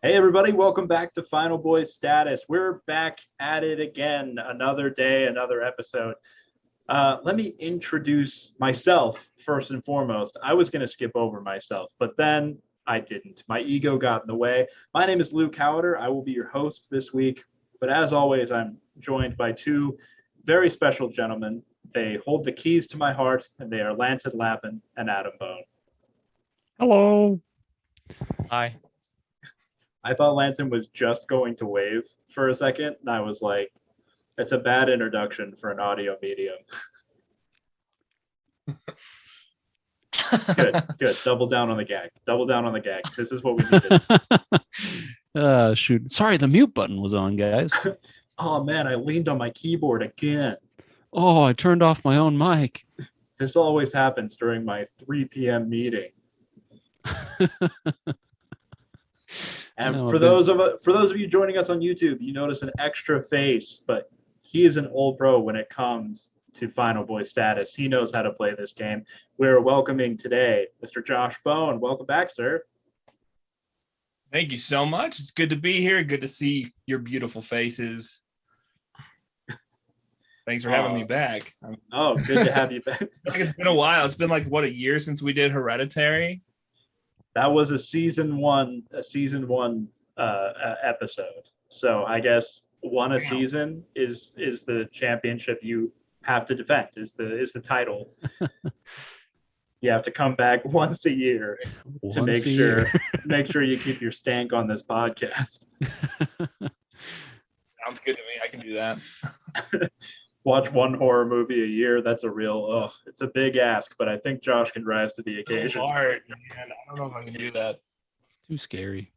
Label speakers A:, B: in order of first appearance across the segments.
A: Hey everybody, welcome back to Final Boy Status. We're back at it again, another day, another episode. Let me introduce myself first and foremost. I was going to skip over myself, but then I didn't. My ego got in the way. My name is Luke Haueter. I will be your host this week, but as always, I'm joined by two very special gentlemen. They hold the keys to my heart, and they are Lancet Lappin and Adam Bone.
B: Hello.
C: Hi.
A: I thought Lansing was just going to wave for a second, and I was like, it's a bad introduction for an audio medium. Good. Double down on the gag. This is what we needed.
B: Shoot. Sorry, the mute button was on, guys.
A: Oh, man, I leaned on my keyboard again.
B: Oh, I turned off my own mic.
A: This always happens during my 3 p.m. meeting. And for those of you joining us on YouTube, you notice an extra face, but he is an old bro when it comes to Final Boy Status. He knows how to play this game. We're welcoming today Mr. Josh Bone. Welcome back, sir.
C: Thank you so much. It's good to be here. Good to see your beautiful faces. Thanks for having me back.
A: Oh, good to have you back.
C: I think it's been a while. It's been like, a year since we did Hereditary?
A: That was a season one episode. So I guess a season is the championship you have to defend, is the title. You have to come back once a year to make sure you keep your stank on this podcast.
C: Sounds good to me. I can do that.
A: Watch one horror movie a year. That's it's a big ask, but I think Josh can rise to the occasion.
C: Hard, man. I don't know if I can do that.
B: Too scary.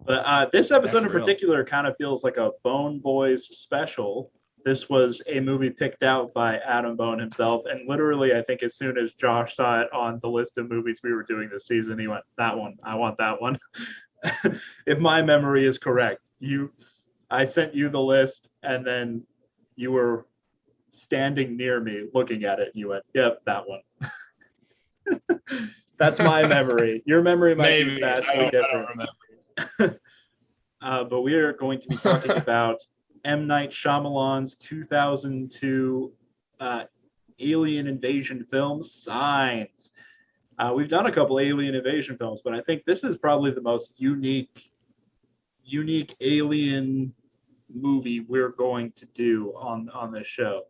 A: But this episode in particular kind of feels like a Bone Boys special. This was a movie picked out by Adam Bone himself, and literally, I think as soon as Josh saw it on the list of movies we were doing this season, he went, "That one, I want that one." If my memory is correct, I sent you the list, and then you were standing near me looking at it, and you went, "Yep, that one." That's my memory. Your memory might be vastly different.
C: I don't remember.
A: But we are going to be talking about M. Night Shyamalan's 2002 alien invasion film, Signs. We've done a couple alien invasion films, but I think this is probably the most unique alien movie we're going to do on this show.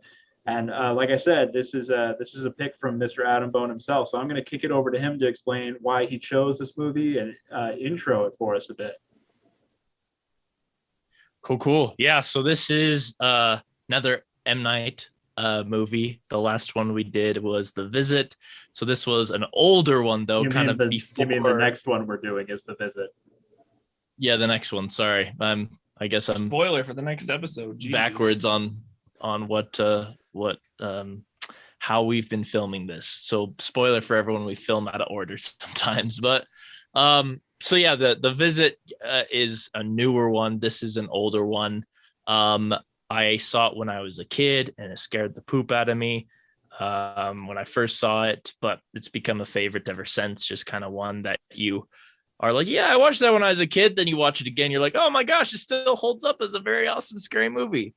A: And like I said, this is a pick from Mr. Adam Bone himself. So I'm going to kick it over to him to explain why he chose this movie and intro it for us a bit.
C: Cool. Yeah, so this is another M. Night movie. The last one we did was The Visit. So this was an older one, though,
A: before. You mean the next one we're doing is The Visit?
C: Yeah, the next one. Sorry. I guess I'm
D: spoiler for the next episode. Jeez.
C: Backwards on how we've been filming this. So spoiler for everyone, we film out of order sometimes. But so yeah, the Visit is a newer one. This is an older one. I saw it when I was a kid, and it scared the poop out of me when I first saw it. But it's become a favorite ever since. Just kind of one that you are like, yeah, I watched that when I was a kid. Then you watch it again, you're like, oh my gosh, it still holds up as a very awesome, scary movie.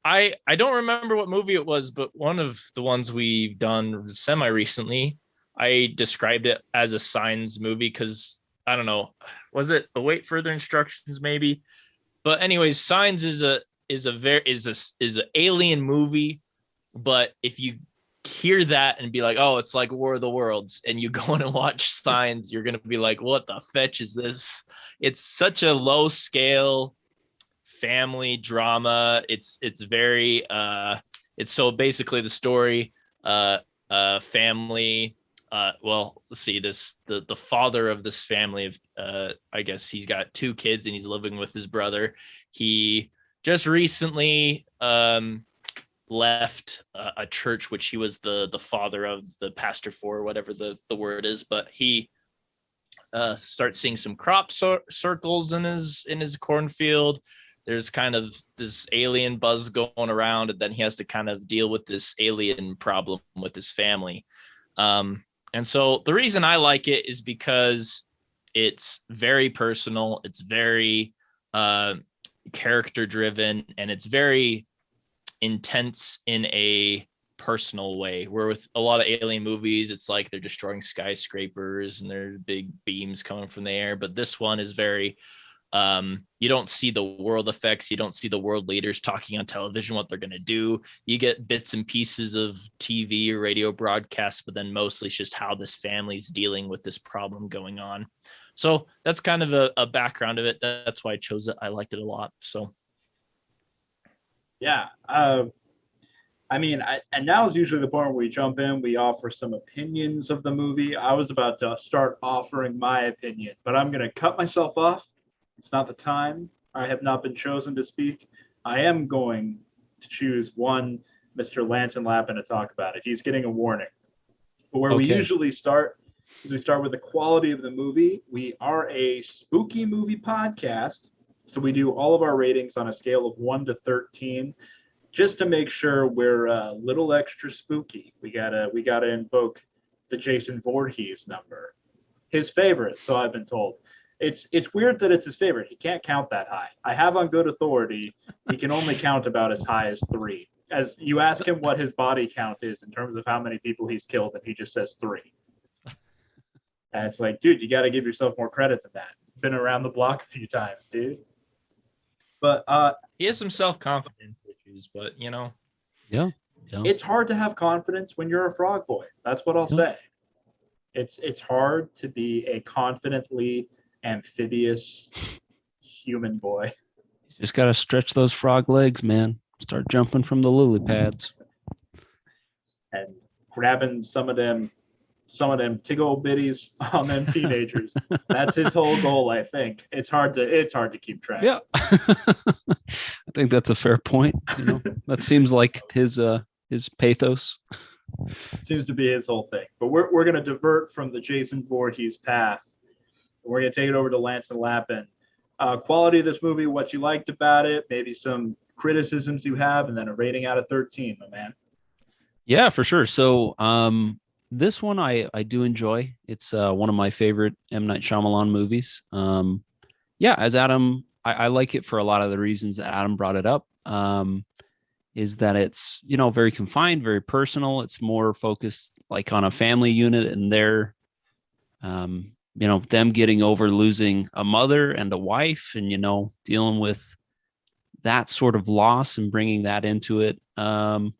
C: I don't remember what movie it was, but one of the ones we've done semi-recently, I described it as a Signs movie because, I don't know, was it await further instructions maybe? But anyways, Signs is an alien movie, but if you hear that and be like, oh, it's like War of the Worlds, and you go in and watch Signs, you're gonna be like, what the fetch is this? It's such a low scale family drama. It's very it's so basically the story family well, let's see, the father of this family of I guess he's got 2 kids and he's living with his brother. He just recently left a church which he was the father of, the pastor for, whatever the word is, but he starts seeing some crop circles in his cornfield. There's kind of this alien buzz going around, and then he has to kind of deal with this alien problem with his family. And so the reason I like it is because it's very personal. It's very character driven, and it's very intense in a personal way, where with a lot of alien movies it's like they're destroying skyscrapers and there's big beams coming from the air, but this one is very you don't see the world effects, you don't see the world leaders talking on television what they're going to do. You get bits and pieces of TV or radio broadcasts, but then mostly it's just how this family's dealing with this problem going on. So that's kind of a background of it. That's why I chose it. I liked it a lot. So
A: Yeah. And now is usually the point where we jump in, we offer some opinions of the movie. I was about to start offering my opinion, but I'm going to cut myself off. It's not the time. I have not been chosen to speak. I am going to choose one Mr. Lance and Lappin to talk about it. He's getting a warning. But where we usually start is we start with the quality of the movie. We are a spooky movie podcast, so we do all of our ratings on a scale of 1 to 13. Just to make sure we're a little extra spooky, we gotta invoke the Jason Voorhees number, his favorite. So I've been told. It's weird that it's his favorite. He can't count that high. I have on good authority he can only count about as high as 3. As you ask him what his body count is in terms of how many people he's killed, and he just says 3. And it's like, dude, you got to give yourself more credit than that. Been around the block a few times, dude. But
C: he has some self-confidence issues, but
B: Yeah.
A: It's hard to have confidence when you're a frog boy. That's what I'll say. It's hard to be a confidently amphibious human boy.
B: You just got to stretch those frog legs, man. Start jumping from the lily pads.
A: And grabbing some of them tig old bitties on them teenagers. That's his whole goal, I think. It's hard to keep track.
B: Yeah. I think that's a fair point. That seems like his pathos.
A: Seems to be his whole thing. But we're going to divert from the Jason Voorhees path. We're going to take it over to Lance and Lappin. Quality of this movie, what you liked about it, maybe some criticisms you have, and then a rating out of 13, my man.
B: Yeah, for sure. So this one I do enjoy. It's one of my favorite M. Night Shyamalan movies. As Adam, I like it for a lot of the reasons that Adam brought it up. Is that it's, very confined, very personal. It's more focused like on a family unit and their, them getting over losing a mother and a wife and, dealing with that sort of loss and bringing that into it. And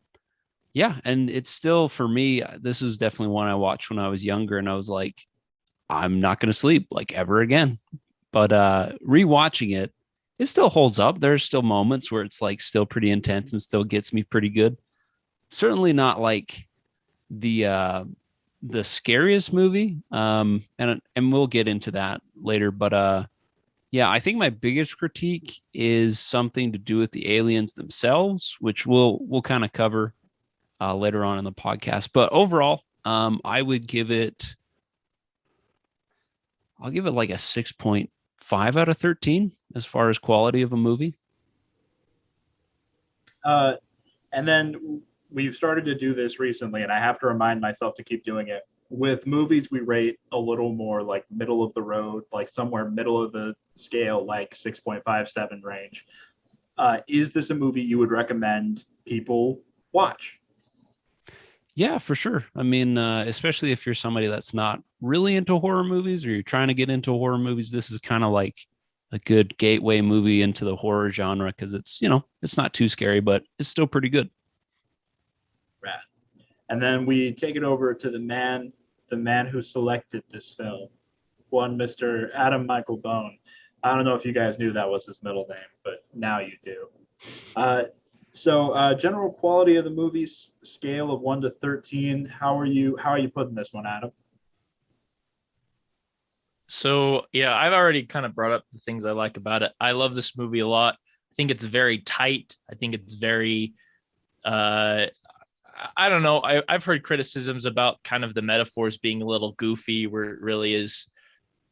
B: it's still, for me, this is definitely one I watched when I was younger and I was like, I'm not going to sleep like ever again. But rewatching it, it still holds up. There's still moments where it's like still pretty intense and still gets me pretty good. Certainly not like the scariest movie. And we'll get into that later. But I think my biggest critique is something to do with the aliens themselves, which we'll kind of cover later on in the podcast. But overall, I would give it like a 6.5 out of 13 as far as quality of a movie.
A: And then we've started to do this recently, and I have to remind myself to keep doing it. With movies, we rate a little more like middle of the road, like somewhere middle of the scale, like 6.57 range. Is this a movie you would recommend people watch?
B: Yeah, for sure. I mean, especially if you're somebody that's not really into horror movies or you're trying to get into horror movies, this is kind of like a good gateway movie into the horror genre because it's, it's not too scary, but it's still pretty good.
A: Right. And then we take it over to the man who selected this film, one Mr. Adam Michael Bone. I don't know if you guys knew that was his middle name, but now you do. So general quality of the movie's scale of 1 to 13. How are you putting this one, Adam?
C: So I've already kind of brought up the things I like about it. I love this movie a lot. I think it's very tight. I think it's very I don't know. I've heard criticisms about kind of the metaphors being a little goofy, where it really is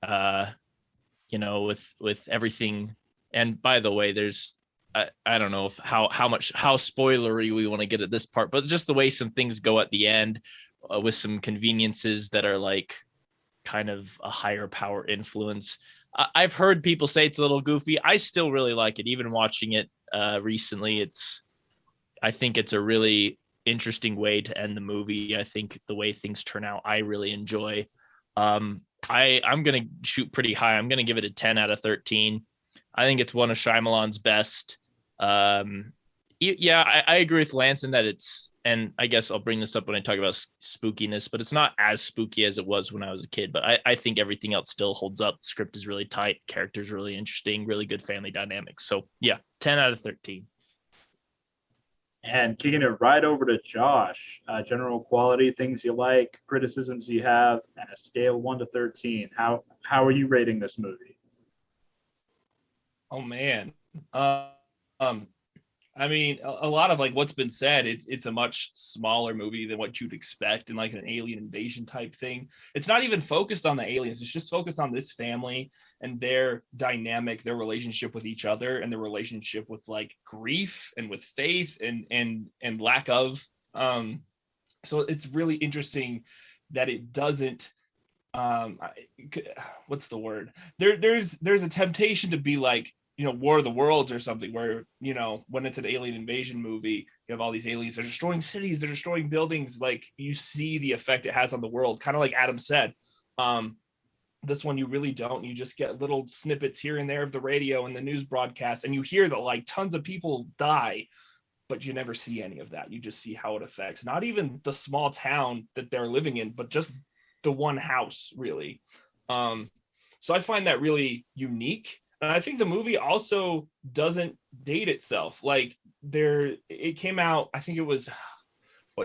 C: with everything. And by the way, there's I don't know how spoilery we want to get at this part, but just the way some things go at the end with some conveniences that are like kind of a higher power influence. I've heard people say it's a little goofy. I still really like it. Even watching it recently, I think it's a really interesting way to end the movie. I think the way things turn out, I really enjoy. I'm going to shoot pretty high. I'm going to give it a 10 out of 13. I think it's one of Shyamalan's best. Yeah, I agree with Lance in that and I guess I'll bring this up when I talk about spookiness, but it's not as spooky as it was when I was a kid. But I think everything else still holds up. The script is really tight. The character's really interesting, really good family dynamics. So yeah, 10 out of 13.
A: And kicking it right over to Josh, general quality, things you like, criticisms you have, and a scale 1 to 13. How are you rating this movie?
D: Oh man. I mean, a lot of like what's been said, it's a much smaller movie than what you'd expect in like an alien invasion type thing. It's not even focused on the aliens. It's just focused on this family and their dynamic, their relationship with each other, and their relationship with like grief and with faith and lack of. So it's really interesting that it doesn't. What's the word? There's a temptation to be like, War of the Worlds or something where, when it's an alien invasion movie, you have all these aliens, they're destroying cities, they're destroying buildings. Like you see the effect it has on the world, kind of like Adam said. This one, you really don't. You just get little snippets here and there of the radio and the news broadcast, and you hear that like tons of people die, but you never see any of that. You just see how it affects not even the small town that they're living in, but just the one house, really. So I find that really unique. And I think the movie also doesn't date itself. Like it came out, I think it was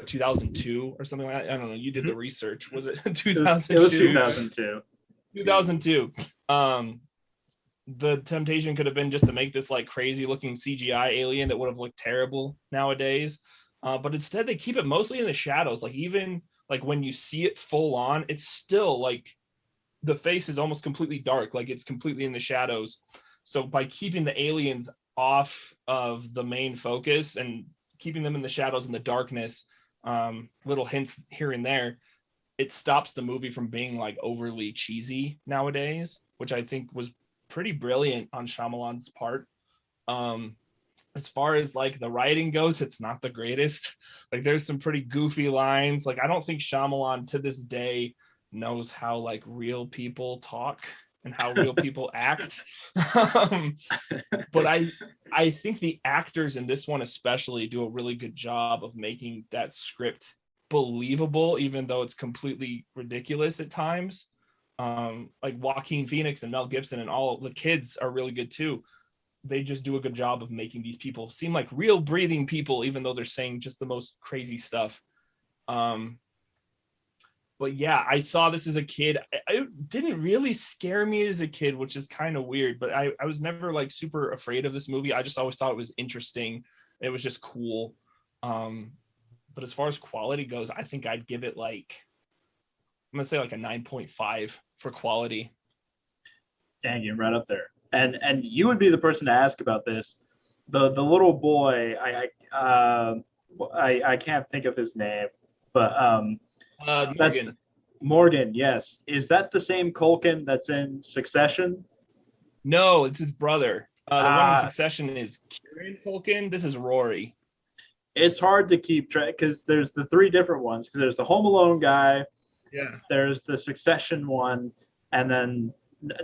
D: 2002 or something like that. I don't know. You did the research. Was it 2002?
A: It was 2002.
D: 2002. The temptation could have been just to make this like crazy looking CGI alien that would have looked terrible nowadays. But instead they keep it mostly in the shadows. Like even like when you see it full on, it's still like the face is almost completely dark, like it's completely in the shadows. So by keeping the aliens off of the main focus and keeping them in the shadows and the darkness, little hints here and there, it stops the movie from being like overly cheesy nowadays, which I think was pretty brilliant on Shyamalan's part. As far as like the writing goes, it's not the greatest. Like there's some pretty goofy lines. Like I don't think Shyamalan to this day knows how like real people talk and how real people act. But I think the actors in this one especially do a really good job of making that script believable, even though it's completely ridiculous at times. Like Joaquin Phoenix and Mel Gibson and all the kids are really good too. They just do a good job of making these people seem like real breathing people, even though they're saying just the most crazy stuff. But yeah, I saw this as a kid. It didn't really scare me as a kid, which is kind of weird, but I was never like super afraid of this movie. I just always thought it was interesting. It was just cool. But as far as quality goes, I think I'd give it like, I'm going to say like a 9.5 for quality.
A: Dang, you're right up there. And you would be the person to ask about this. The little boy, I can't think of his name, but
D: Morgan.
A: Morgan, yes. Is that the same Culkin that's in Succession?
D: No, it's his brother. The one in Succession is Kieran Culkin. This is Rory.
A: It's hard to keep track because there's the three different ones. Because there's the Home Alone guy.
D: Yeah.
A: There's the Succession one, and then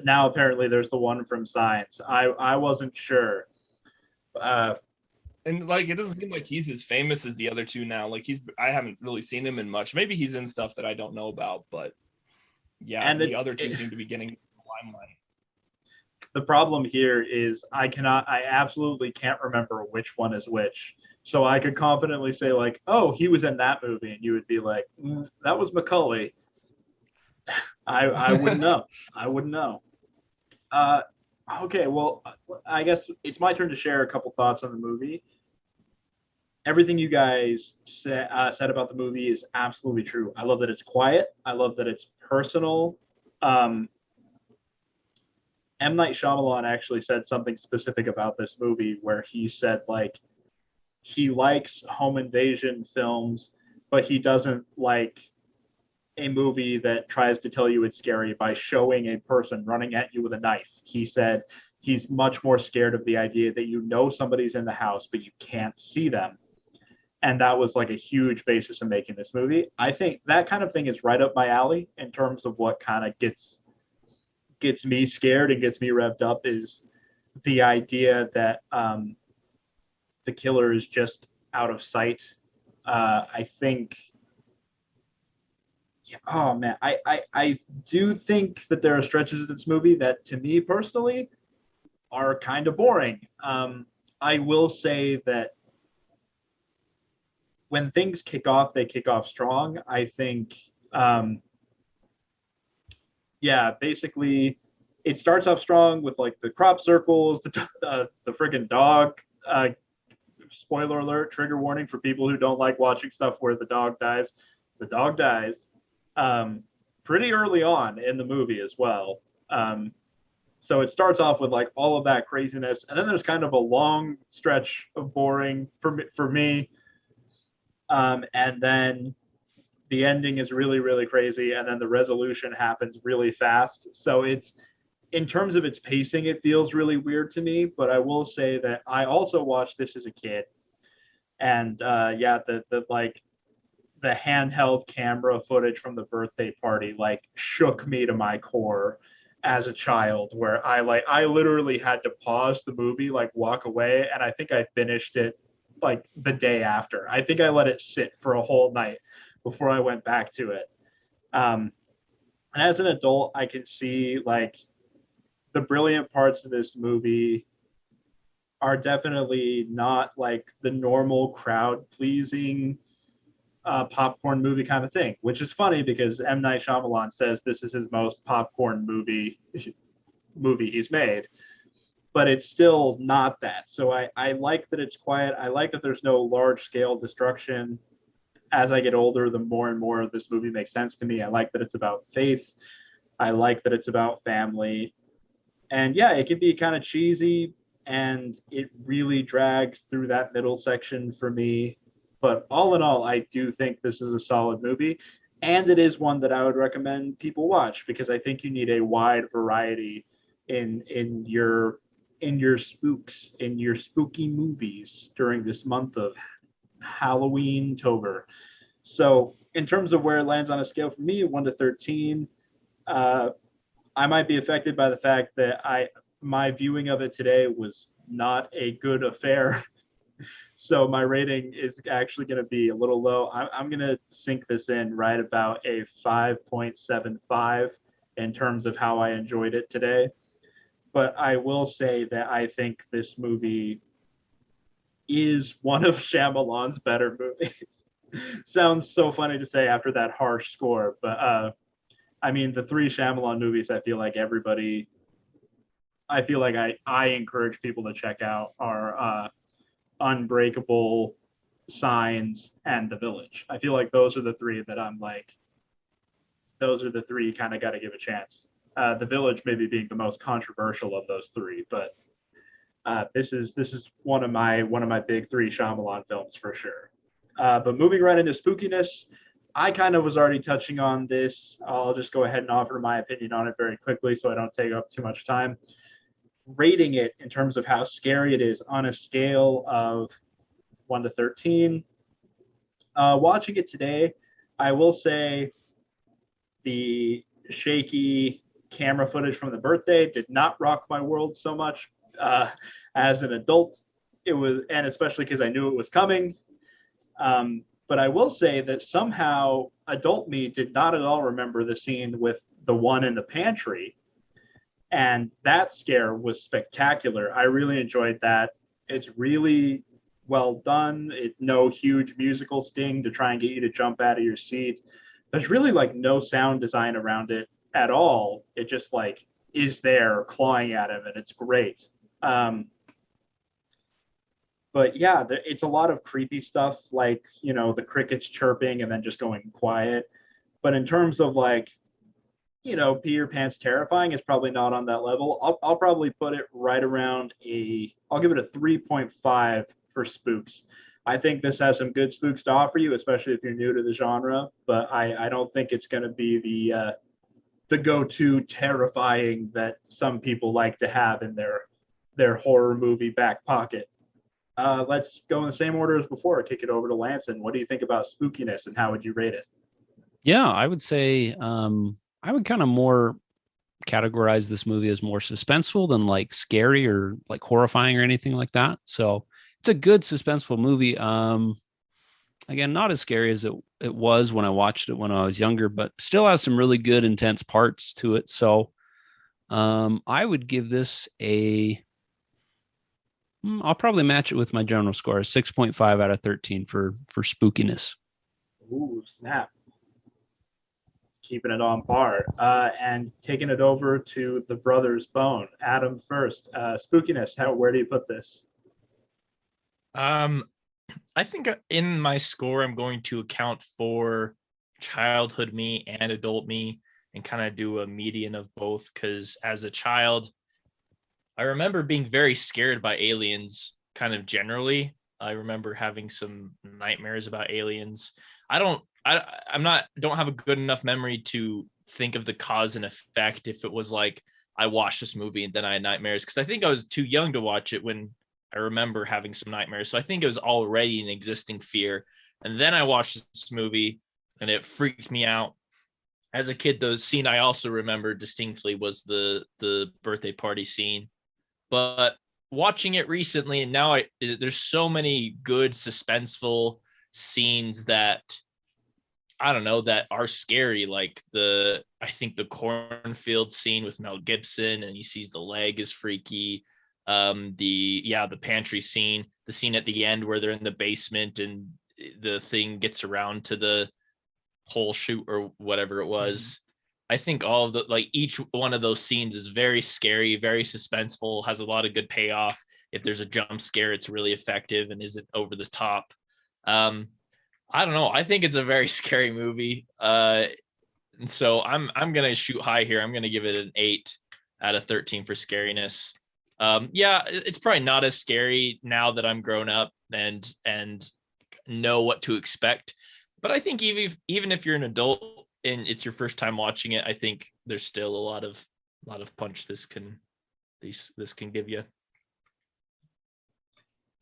A: now apparently there's the one from Science. I wasn't sure.
D: And like it doesn't seem like he's as famous as the other two now. Like I haven't really seen him in much. Maybe he's in stuff that I don't know about, but yeah, and the other two seem to be getting the limelight.
A: The problem here is I absolutely can't remember which one is which. So I could confidently say like, oh, he was in that movie, and you would be like, that was Macaulay. I wouldn't know. I wouldn't know. Okay, well, I guess it's my turn to share a couple thoughts on the movie. Everything you guys said about the movie is absolutely true. I love that it's quiet. I love that it's personal. M. Night Shyamalan actually said something specific about this movie where he said, like, he likes home invasion films, but he doesn't like a movie that tries to tell you it's scary by showing a person running at you with a knife. He said he's much more scared of the idea that you know somebody's in the house, but you can't see them. And that was like a huge basis of making this movie. I think that kind of thing is right up my alley in terms of what kind of gets me scared and gets me revved up, is the idea that the killer is just out of sight. I think, oh man, I do think that there are stretches of this movie that, to me personally, are kind of boring. I will say that when things kick off, they kick off strong. I think, basically, it starts off strong with like the crop circles, the friggin' dog. Spoiler alert, trigger warning for people who don't like watching stuff where the dog dies. The dog dies pretty early on in the movie as well. So it starts off with like all of that craziness, and then there's kind of a long stretch of boring for me. And then the ending is really, really crazy, and then the resolution happens really fast. So it's, in terms of its pacing, it feels really weird to me. But I will say that I also watched this as a kid, and the handheld camera footage from the birthday party like shook me to my core as a child, where I literally had to pause the movie, like walk away, and I think I finished it like the day after. I think I let it sit for a whole night before I went back to it. And as an adult, I can see like the brilliant parts of this movie are definitely not like the normal crowd pleasing popcorn movie kind of thing, which is funny because M. Night Shyamalan says this is his most popcorn movie he's made, but it's still not that. So I like that it's quiet. I like that there's no large scale destruction. As I get older, the more and more of this movie makes sense to me. I like that it's about faith. I like that it's about family. And yeah, it can be kind of cheesy, and it really drags through that middle section for me. But all in all, I do think this is a solid movie, and it is one that I would recommend people watch, because I think you need a wide variety in your spooks, in your spooky movies during this month of Halloween-tober. So in terms of where it lands on a scale for me, 1 to 13, I might be affected by the fact that my viewing of it today was not a good affair. So my rating is actually going to be a little low. I'm going to sink this in right about a 5.75 in terms of how I enjoyed it today. But I will say that I think this movie is one of Shyamalan's better movies. Sounds so funny to say after that harsh score, but I mean, the 3 Shyamalan movies I feel like I encourage people to check out are Unbreakable, Signs, and The Village. I feel like those are the 3 that I'm like, those are the 3 you kind of got to give a chance. The Village maybe being the most controversial of those 3, but this is one of my big 3 Shyamalan films for sure. But moving right into Spookiness, I kind of was already touching on this. I'll just go ahead and offer my opinion on it very quickly so I don't take up too much time. Rating it in terms of how scary it is on a scale of 1 to 13. Watching it today, I will say the shaky camera footage from the birthday did not rock my world so much as an adult. It was, and especially because I knew it was coming. But I will say that somehow adult me did not at all remember the scene with the one in the pantry. And that scare was spectacular. I really enjoyed that. It's really well done. It's no huge musical sting to try and get you to jump out of your seat. There's really like no sound design around it at all. It just like is there clawing at him, and it's great. But yeah, it's a lot of creepy stuff, like, you know, the crickets chirping and then just going quiet. But in terms of like, you know, pee your pants terrifying, it's probably not on that level. I'll probably put it right around I'll give it a 3.5 for spooks, I think this has some good spooks to offer you, especially if you're new to the genre. But I don't think it's going to be the go-to terrifying that some people like to have in their horror movie back pocket. Let's go in the same order as before. Kick it over to Lanson. What do you think about Spookiness, and how would you rate it?
B: Yeah, I would say I would kind of more categorize this movie as more suspenseful than like scary or like horrifying or anything like that. So it's a good suspenseful movie. Again, not as scary as it was when I watched it when I was younger, but still has some really good intense parts to it. So I would give this I'll probably match it with my general score, 6.5 out of 13 for spookiness.
A: Ooh, snap. Keeping it on par. And taking it over to the Brothers Bone. Adam first. Spookiness, where do you put this?
C: I think in my score, I'm going to account for childhood me and adult me and kind of do a median of both. Because as a child, I remember being very scared by aliens kind of generally. I remember having some nightmares about aliens. don't have a good enough memory to think of the cause and effect if it was like I watched this movie and then I had nightmares, because I think I was too young to watch it when I remember having some nightmares. So I think it was already an existing fear. And then I watched this movie and it freaked me out. As a kid, the scene I also remember distinctly was the birthday party scene. But watching it recently, and now there's so many good suspenseful scenes that I don't know, that are scary. Like I think the cornfield scene with Mel Gibson and he sees the leg is freaky. The pantry scene, the scene at the end where they're in the basement and the thing gets around to the whole chute or whatever it was. Mm-hmm. I think all of the, like, each one of those scenes is very scary, very suspenseful, has a lot of good payoff. If there's a jump scare, it's really effective and isn't over the top. I don't know. I think it's a very scary movie. And so I'm going to shoot high here. I'm going to give it an 8 out of 13 for scariness. It's probably not as scary now that I'm grown up and know what to expect. But I think even if you're an adult and it's your first time watching it, I think there's still a lot of punch this can give you.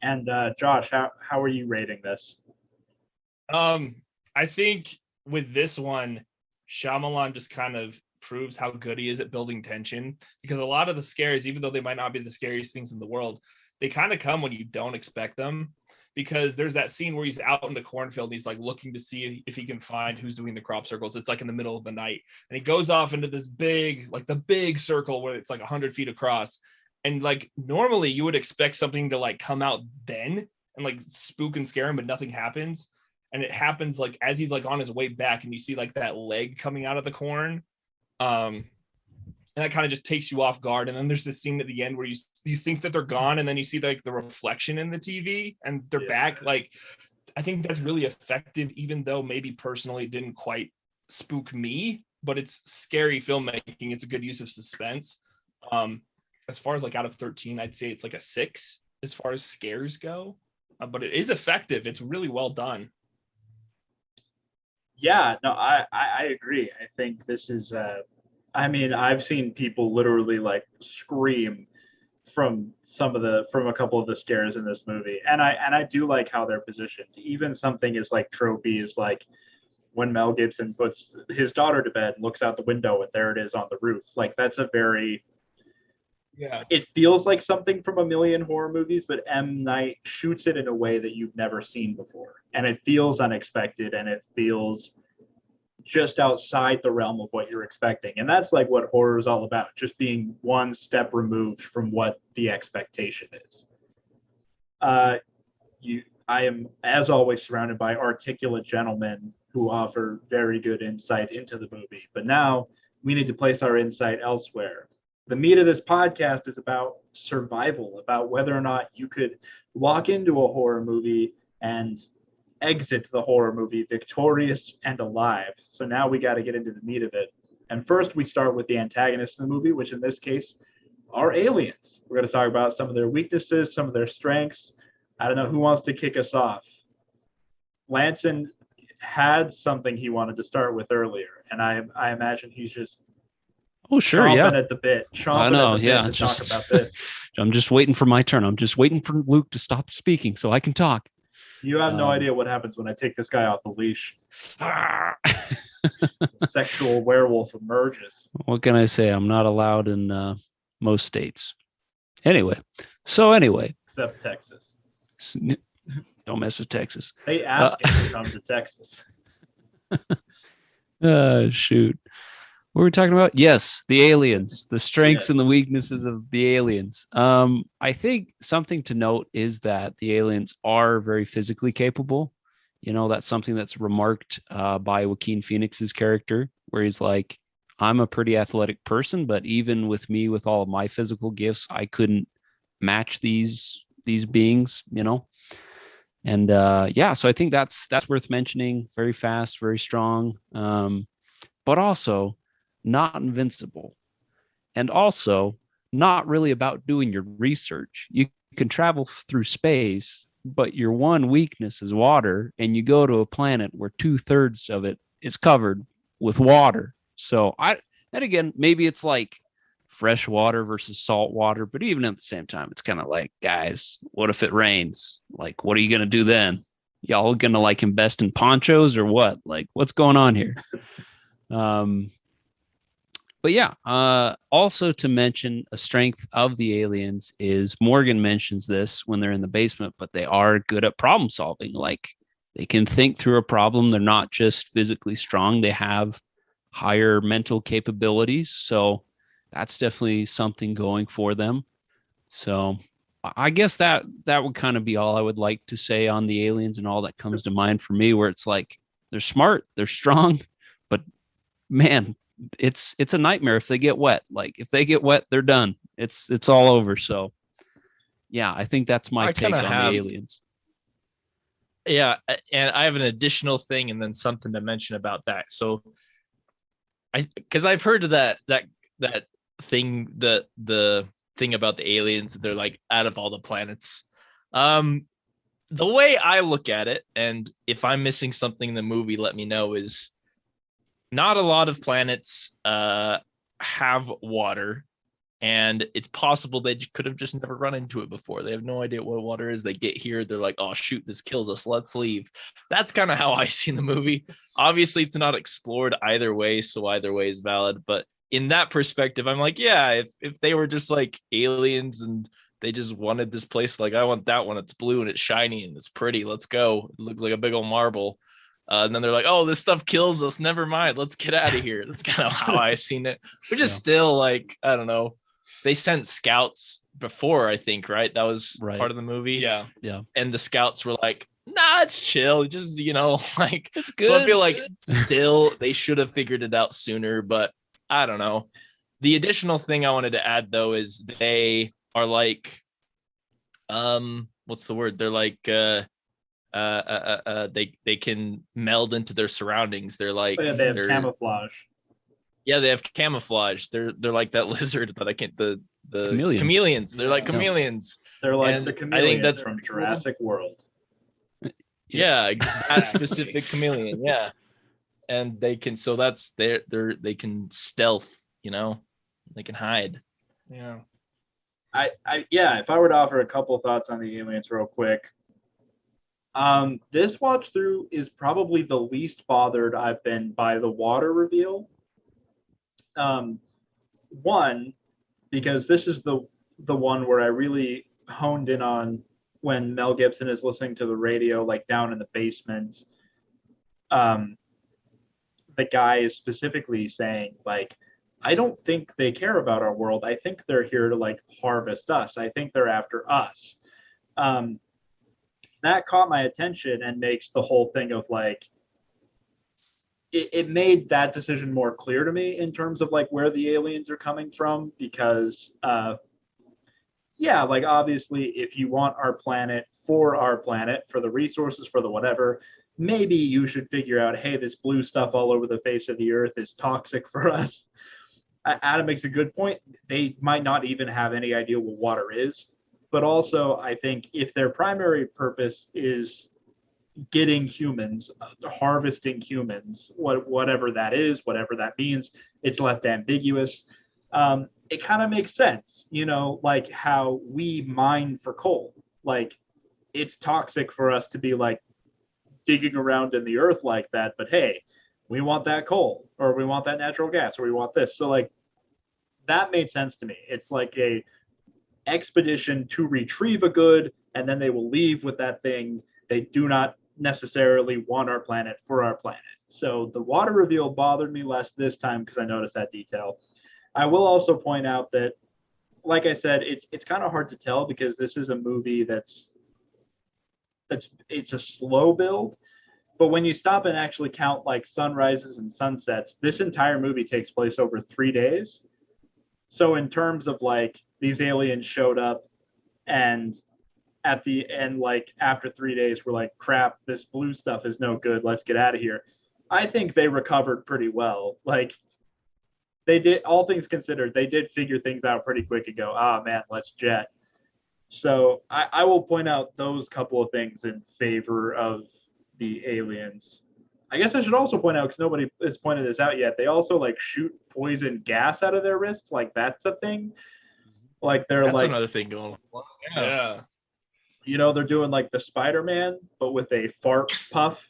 A: And Josh, how are you rating this?
D: I think with this one, Shyamalan just kind of proves how good he is at building tension, because a lot of the scares, even though they might not be the scariest things in the world, they kind of come when you don't expect them. Because there's that scene where he's out in the cornfield and he's like looking to see if he can find who's doing the crop circles. It's like in the middle of the night, and he goes off into this big circle where it's like 100 feet across. And like normally you would expect something to like come out then and like spook and scare him, but nothing happens. And it happens like as he's like on his way back, and you see like that leg coming out of the corn. And that kind of just takes you off guard. And then there's this scene at the end where you think that they're gone, and then you see like the reflection in the TV and they're back. Like, I think that's really effective, even though maybe personally it didn't quite spook me, but it's scary filmmaking. It's a good use of suspense. As far as like out of 13, I'd say it's like a 6 as far as scares go, but it is effective. It's really well done.
A: Yeah, no, I agree. I think this is, I've seen people literally like scream from a couple of the scares in this movie. And I do like how they're positioned. Even something as like tropey as like when Mel Gibson puts his daughter to bed, looks out the window, and there it is on the roof. Like, that's a very, it feels like something from a million horror movies, but M. Night shoots it in a way that you've never seen before. And it feels unexpected, and it feels just outside the realm of what you're expecting. And that's like what horror is all about, just being one step removed from what the expectation is. I am, as always, surrounded by articulate gentlemen who offer very good insight into the movie. But now we need to place our insight elsewhere. The meat of this podcast is about survival, about whether or not you could walk into a horror movie and exit the horror movie victorious and alive. So now we got to get into the meat of it. And first we start with the antagonist of the movie, which in this case are aliens. We're going to talk about some of their weaknesses, some of their strengths, I don't know who wants to kick us off. Lanson had something he wanted to start with earlier, and I imagine he's just
B: sure,
A: chomping
B: yeah.
A: at the bit,
B: I
A: chomping
B: know,
A: at the
B: yeah.
A: bit to
B: Just,
A: talk about this.
B: I'm just waiting for my turn. I'm just waiting for Luke to stop speaking so I can talk.
A: You have no idea what happens when I take this guy off the leash. The sexual werewolf emerges.
B: What can I say? I'm not allowed in most states. Anyway,
A: Except Texas.
B: don't mess with Texas.
A: They ask him to come to Texas.
B: Shoot. What were we talking about? Yes, the aliens, the strengths
A: Yes.
B: and the weaknesses of the aliens. I think something to note is that the aliens are very physically capable. That's something that's remarked by Joaquin Phoenix's character, where he's like, I'm a pretty athletic person, but even with me, with all of my physical gifts, I couldn't match these beings, And so I think that's worth mentioning. Very fast, very strong, but also not invincible, and also not really about doing your research. You can travel through space, but your one weakness is water, and you go to a planet where 2/3 of it is covered with water. So and again, maybe it's like fresh water versus salt water, but even at the same time, it's kind of like, guys, what if it rains? Like, what are you going to do then? Y'all going to like invest in ponchos or what? Like, what's going on here? But yeah, also to mention a strength of the aliens is Morgan mentions this when they're in the basement, but they are good at problem solving. Like, they can think through a problem. They're not just physically strong. They have higher mental capabilities. So that's definitely something going for them. So I guess that would kind of be all I would like to say on the aliens and all that comes to mind for me, where it's like, they're smart, they're strong, but man, it's a nightmare if they get wet. Like, if they get wet, they're done. It's all over. So yeah, I think that's my take on the aliens.
C: Yeah, and I have an additional thing and then something to mention about that. So because I've heard of that thing, the thing about the aliens, they're like out of all the planets. The way I look at it, and if I'm missing something in the movie, let me know, is not a lot of planets have water, and it's possible they could have just never run into it before. They have no idea what water is. They get here, they're like, oh shoot, this kills us, let's leave. That's kind of how I see the movie. Obviously it's not explored either way, so either way is valid, but in that perspective, I'm like, yeah, if they were just like aliens and they just wanted this place, like, I want that one, it's blue and it's shiny and it's pretty, let's go, it looks like a big old marble, and then they're like, oh, this stuff kills us, never mind, let's get out of here. That's kind of how I've seen it, which is still like, I don't know. They sent scouts before, I think, right? That was part of the movie.
D: Yeah.
C: And the scouts were like, nah, it's chill, just, like,
B: it's good.
C: So I feel like still they should have figured it out sooner, but I don't know. The additional thing I wanted to add, though, is they are like, what's the word? They're like, they can meld into their surroundings. They're like,
A: they have camouflage.
C: Yeah, they have camouflage. They're like that lizard that I can't. The
B: chameleons.
C: They're like chameleons.
A: They're like
C: And
A: the chameleons.
C: I think that's
A: from Jurassic World.
C: Yeah, that specific chameleon. Yeah, and they can. So that's they can stealth. They can hide.
D: Yeah.
A: If I were to offer a couple of thoughts on the aliens real quick. This watch through is probably the least bothered I've been by the water reveal. One, because this is the one where I really honed in on when Mel Gibson is listening to the radio, like down in the basement. The guy is specifically saying, like, I don't think they care about our world. I think they're here to like harvest us. I think they're after us. That caught my attention and makes the whole thing of like, it made that decision more clear to me in terms of like where the aliens are coming from, because like obviously if you want our planet, for the resources, for the whatever, maybe you should figure out, hey, this blue stuff all over the face of the earth is toxic for us. Adam makes a good point. They might not even have any idea what water is, but also I think if their primary purpose is getting humans, harvesting humans, whatever that is, whatever that means, it's left ambiguous. It kind of makes sense, like how we mine for coal. Like, it's toxic for us to be like digging around in the earth like that, but hey, we want that coal, or we want that natural gas, or we want this. So like, that made sense to me. It's like a expedition to retrieve a good, and then they will leave with that thing. They do not necessarily want our planet for our planet. So the water reveal bothered me less this time because I noticed that detail. I will also point out that, like I said, it's kind of hard to tell because this is a movie that's it's a slow build. But when you stop and actually count like sunrises and sunsets, this entire movie takes place over 3 days. So in terms of like, these aliens showed up, and at the end, like after 3 days, we're like, crap, this blue stuff is no good. Let's get out of here. I think they recovered pretty well. Like, they did, all things considered, they did figure things out pretty quick and go, man, let's jet. So I will point out those couple of things in favor of the aliens. I guess I should also point out, because nobody has pointed this out yet, they also like shoot poison gas out of their wrist. Like, that's a thing. Like, that's like
C: another thing going on.
D: Yeah.
A: They're doing like the Spider-Man, but with a fart puff.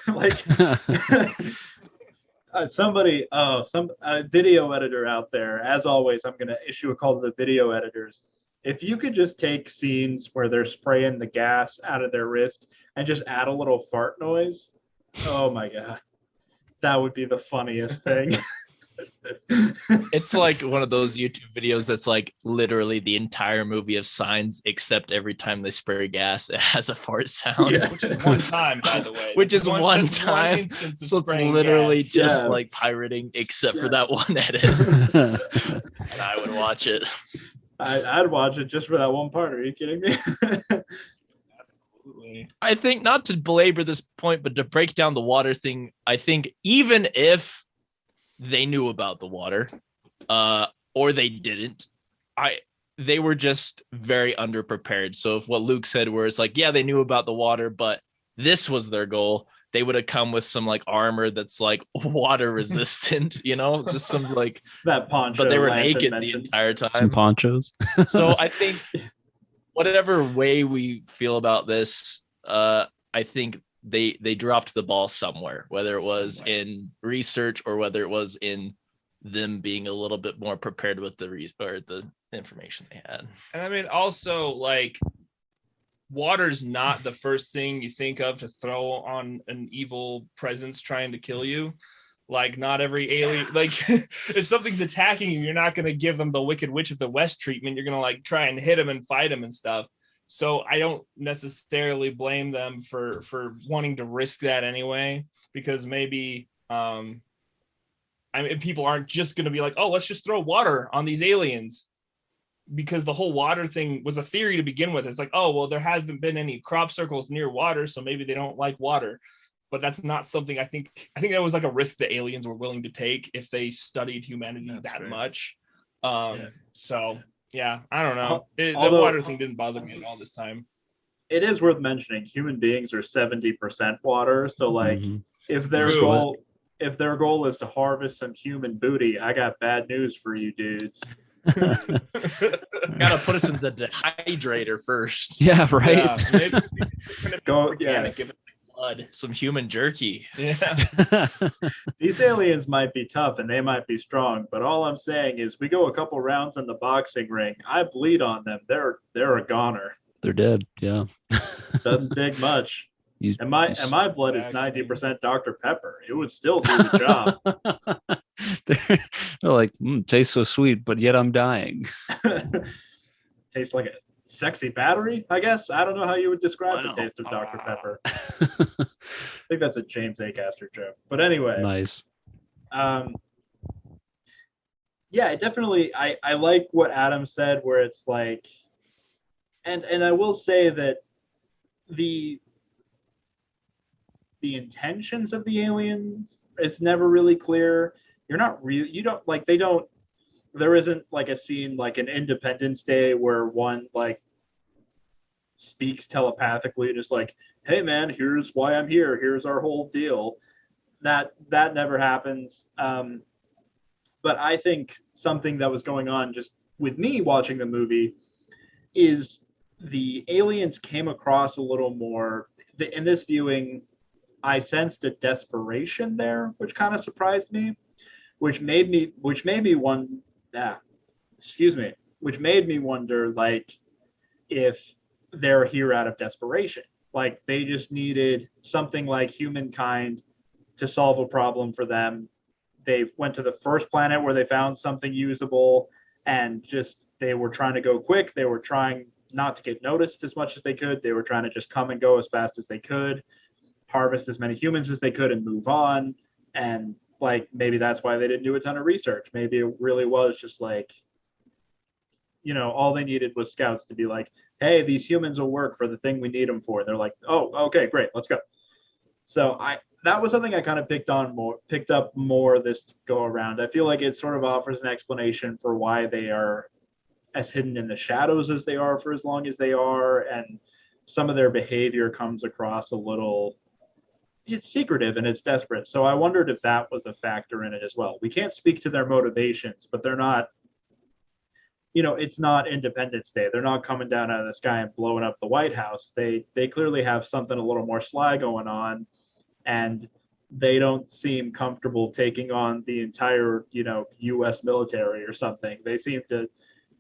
A: Like, some video editor out there, as always, I'm going to issue a call to the video editors. If you could just take scenes where they're spraying the gas out of their wrist and just add a little fart noise, oh my God, that would be the funniest thing.
C: It's like one of those YouTube videos that's like literally the entire movie of Signs, except every time they spray gas, it has a fart sound.
A: Yeah.
D: Which is one time, by the way.
C: Which is one time. So it's literally
D: gas.
C: just like pirating, except for that one edit. And I would watch it.
A: I'd watch it just for that one part. Are you kidding me?
D: Absolutely.
C: I think, not to belabor this point, but to break down the water thing, I think even if they knew about the water, or they didn't, they were just very underprepared. So if what Luke said, where it's like, yeah, they knew about the water, but this was their goal, they would have come with some like armor that's like water resistant, just some like
A: that poncho.
C: But they were naked the entire time.
B: Some ponchos.
C: So I think whatever way we feel about this, I think they dropped the ball somewhere, whether it was in research or whether it was in them being a little bit more prepared with the information they had.
D: And I mean, also, like, water's not the first thing you think of to throw on an evil presence trying to kill you. Like, not every alien, like, if something's attacking you, you're not going to give them the Wicked Witch of the West treatment. You're going to like try and hit them and fight them and stuff. So I don't necessarily blame them for wanting to risk that anyway, because maybe people aren't just going to be like, oh, let's just throw water on these aliens, because the whole water thing was a theory to begin with. It's like, oh, well, there hasn't been any crop circles near water, so maybe they don't like water. But that's not something I think that was like a risk the aliens were willing to take if they studied humanity much. So yeah, I don't know. The water thing didn't bother me at all this time.
A: It is worth mentioning, human beings are 70% water. So like, if their goal is to harvest some human booty, I got bad news for you dudes.
C: Gotta put us in the dehydrator first.
B: Yeah, right.
D: Yeah, maybe
C: give it blood, some human jerky.
D: Yeah.
A: These aliens might be tough and they might be strong, but all I'm saying is, we go a couple rounds in the boxing ring, I bleed on them, they're a goner.
B: They're dead. Yeah.
A: Doesn't take much. And my blood is 90% Dr. Pepper. It would still do the job.
B: They're like, tastes so sweet, but yet I'm dying.
A: Tastes like a sexy battery, I guess. I don't know how you would describe the taste of Dr. Pepper. I think that's a James Acaster joke. But anyway.
B: Nice.
A: Yeah, it definitely, I like what Adam said, where it's like, and I will say that the intentions of the aliens is never really clear. You're not really, you don't like, they don't there isn't like a scene like an Independence Day where one like speaks telepathically, just like, hey man, here's why I'm here, here's our whole deal. That never happens. But I think something that was going on just with me watching the movie is the aliens came across a little more in this viewing. I sensed a desperation there, which kind of surprised me, which made me which made me wonder like if they're here out of desperation, like they just needed something like humankind to solve a problem for them. They went to the first planet where they found something usable, and just they were trying to go quick. They were trying not to get noticed as much as they could. They were trying to just come and go as fast as they could, harvest as many humans as they could, and move on. And like maybe that's why they didn't do a ton of research. Maybe it really was just like, you know, all they needed was scouts to be like, hey, these humans will work for the thing we need them for. And they're like, oh, okay, great, let's go. So that was something I kind of picked up more this go around. I feel like it sort of offers an explanation for why they are as hidden in the shadows as they are for as long as they are, and some of their behavior comes across a little, it's secretive and it's desperate. So I wondered if that was a factor in it as well. We can't speak to their motivations, but they're not, you know, it's not Independence Day. They're not coming down out of the sky and blowing up the White House. They clearly have something a little more sly going on, and they don't seem comfortable taking on the entire, you know, U.S. military or something. They seem to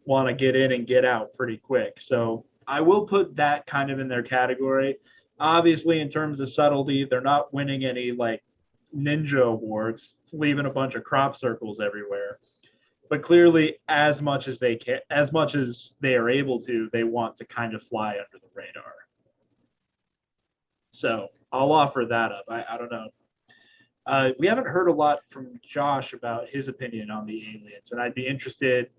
A: want to get in and get out pretty quick. So I will put that kind of in their category. Obviously, in terms of subtlety, they're not winning any like ninja awards, leaving a bunch of crop circles everywhere. But clearly, as much as they can, as much as they are able to, they want to kind of fly under the radar. So I'll offer that up. I don't know. We haven't heard a lot from Josh about his opinion on the aliens, and I'd be interested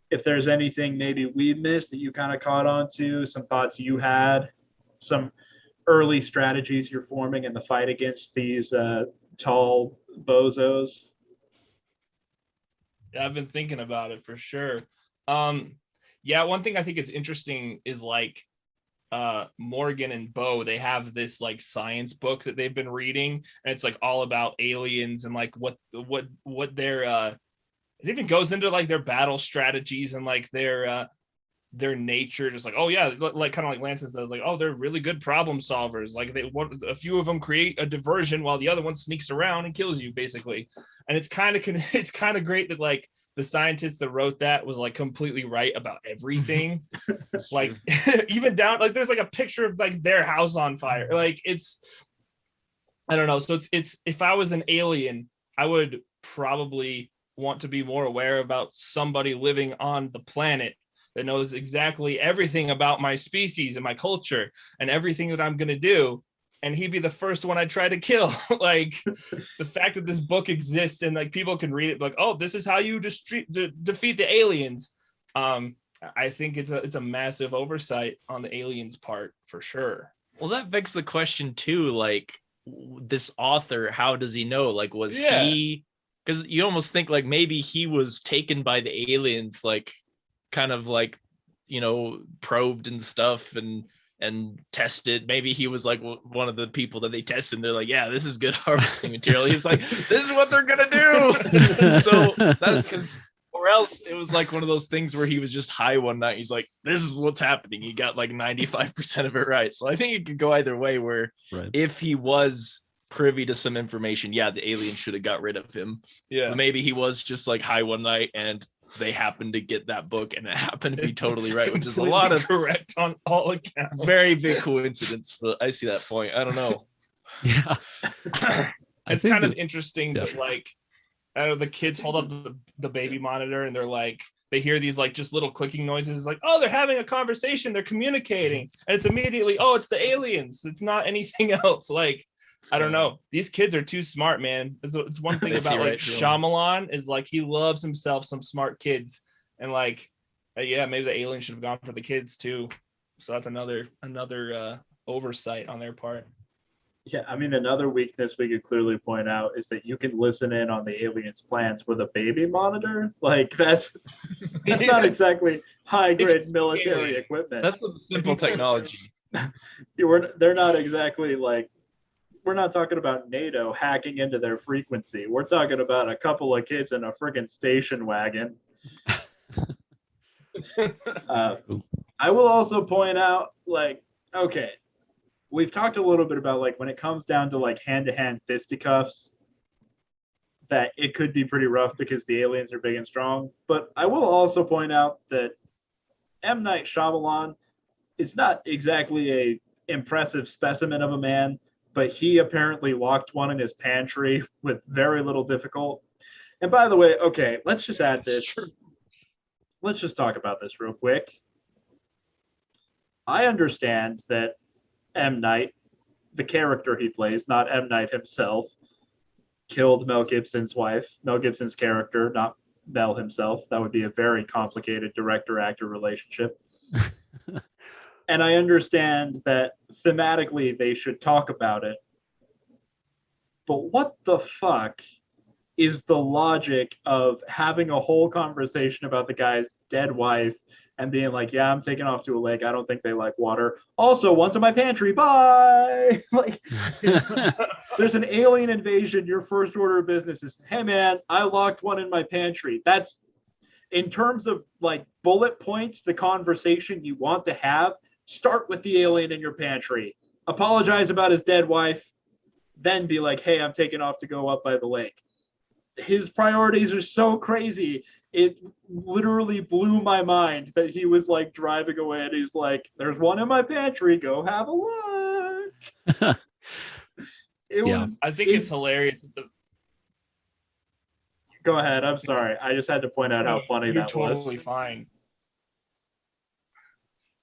A: if there's anything maybe we missed that you kind of caught on to, some thoughts you had, some early strategies you're forming in the fight against these tall bozos.
D: Yeah, I've been thinking about it for sure. Yeah, one thing I think is interesting is like Morgan and Bo, they have this like science book that they've been reading, and it's like all about aliens and like what their it even goes into like their battle strategies and like their nature, just like, oh yeah, like kind of like Lance says, like, oh, they're really good problem solvers. Like a few of them create a diversion while the other one sneaks around and kills you basically. And it's kind of great that like the scientist that wrote that was like completely right about everything. It's like even down, like there's like a picture of like their house on fire. Like it's, I don't know. So it's if I was an alien, I would probably want to be more aware about somebody living on the planet that knows exactly everything about my species and my culture and everything that I'm going to do. And he'd be the first one I try to kill. Like the fact that this book exists and like people can read it, like, oh, this is how you just defeat the aliens. I think it's a massive oversight on the aliens' part for sure.
C: Well, that begs the question too, like this author, how does he know? Like, was he, because you almost think like maybe he was taken by the aliens, like kind of like, you know, probed and stuff and tested. Maybe he was like one of the people that they tested and they're like, yeah, this is good harvesting material. He was like, this is what they're gonna do. So that, because or else it was like one of those things where he was just high one night, he's like, this is what's happening, he got like 95% of it right. So I think it could go either way, where if he was privy to some information, yeah, the alien should have got rid of him. Yeah, but maybe he was just like high one night and they happened to get that book and it happened to be totally right, which is a lot of
D: correct on all accounts.
C: Very big coincidence, but I see that point. I don't know.
B: Yeah.
D: It's kind of interesting that like the kids hold up the baby monitor and they're like, they hear these like just little clicking noises, like, oh, they're having a conversation, they're communicating, and it's immediately, oh, it's the aliens, it's not anything else. Like, I don't know. These kids are too smart, man. It's one thing about like Shyamalan is like he loves himself some smart kids, and like, yeah, maybe the alien should have gone for the kids too. So that's another oversight on their part.
A: Yeah, I mean, another weakness we could clearly point out is that you can listen in on the aliens' plans with a baby monitor. Like that's not exactly high-grade military equipment.
C: That's some simple technology.
A: They're not exactly like, we're not talking about NATO hacking into their frequency. We're talking about a couple of kids in a friggin' station wagon. I will also point out, like, okay, we've talked a little bit about, like, when it comes down to like hand-to-hand fisticuffs, that it could be pretty rough because the aliens are big and strong. But I will also point out that M. Night Shyamalan is not exactly a impressive specimen of a man, but he apparently locked one in his pantry with very little difficulty. And by the way, okay, let's just add this. Let's just talk about this real quick. I understand that M. Night, the character he plays, not M. Night himself, killed Mel Gibson's wife, Mel Gibson's character, not Mel himself. That would be a very complicated director-actor relationship. And I understand that thematically they should talk about it. But what the fuck is the logic of having a whole conversation about the guy's dead wife and being like, yeah, I'm taking off to a lake. I don't think they like water. Also, one's in my pantry. Bye. Like, there's an alien invasion. Your first order of business is, hey, man, I locked one in my pantry. That's, in terms of like bullet points, the conversation you want to have, start with the alien in your pantry. Apologize about his dead wife. Then be like, hey, I'm taking off to go up by the lake. His priorities are so crazy. It literally blew my mind that he was like driving away and he's like, there's one in my pantry, go have a look.
D: I think it's hilarious.
A: Go ahead, I'm sorry. I just had to point out how funny that was.
D: You're totally fine.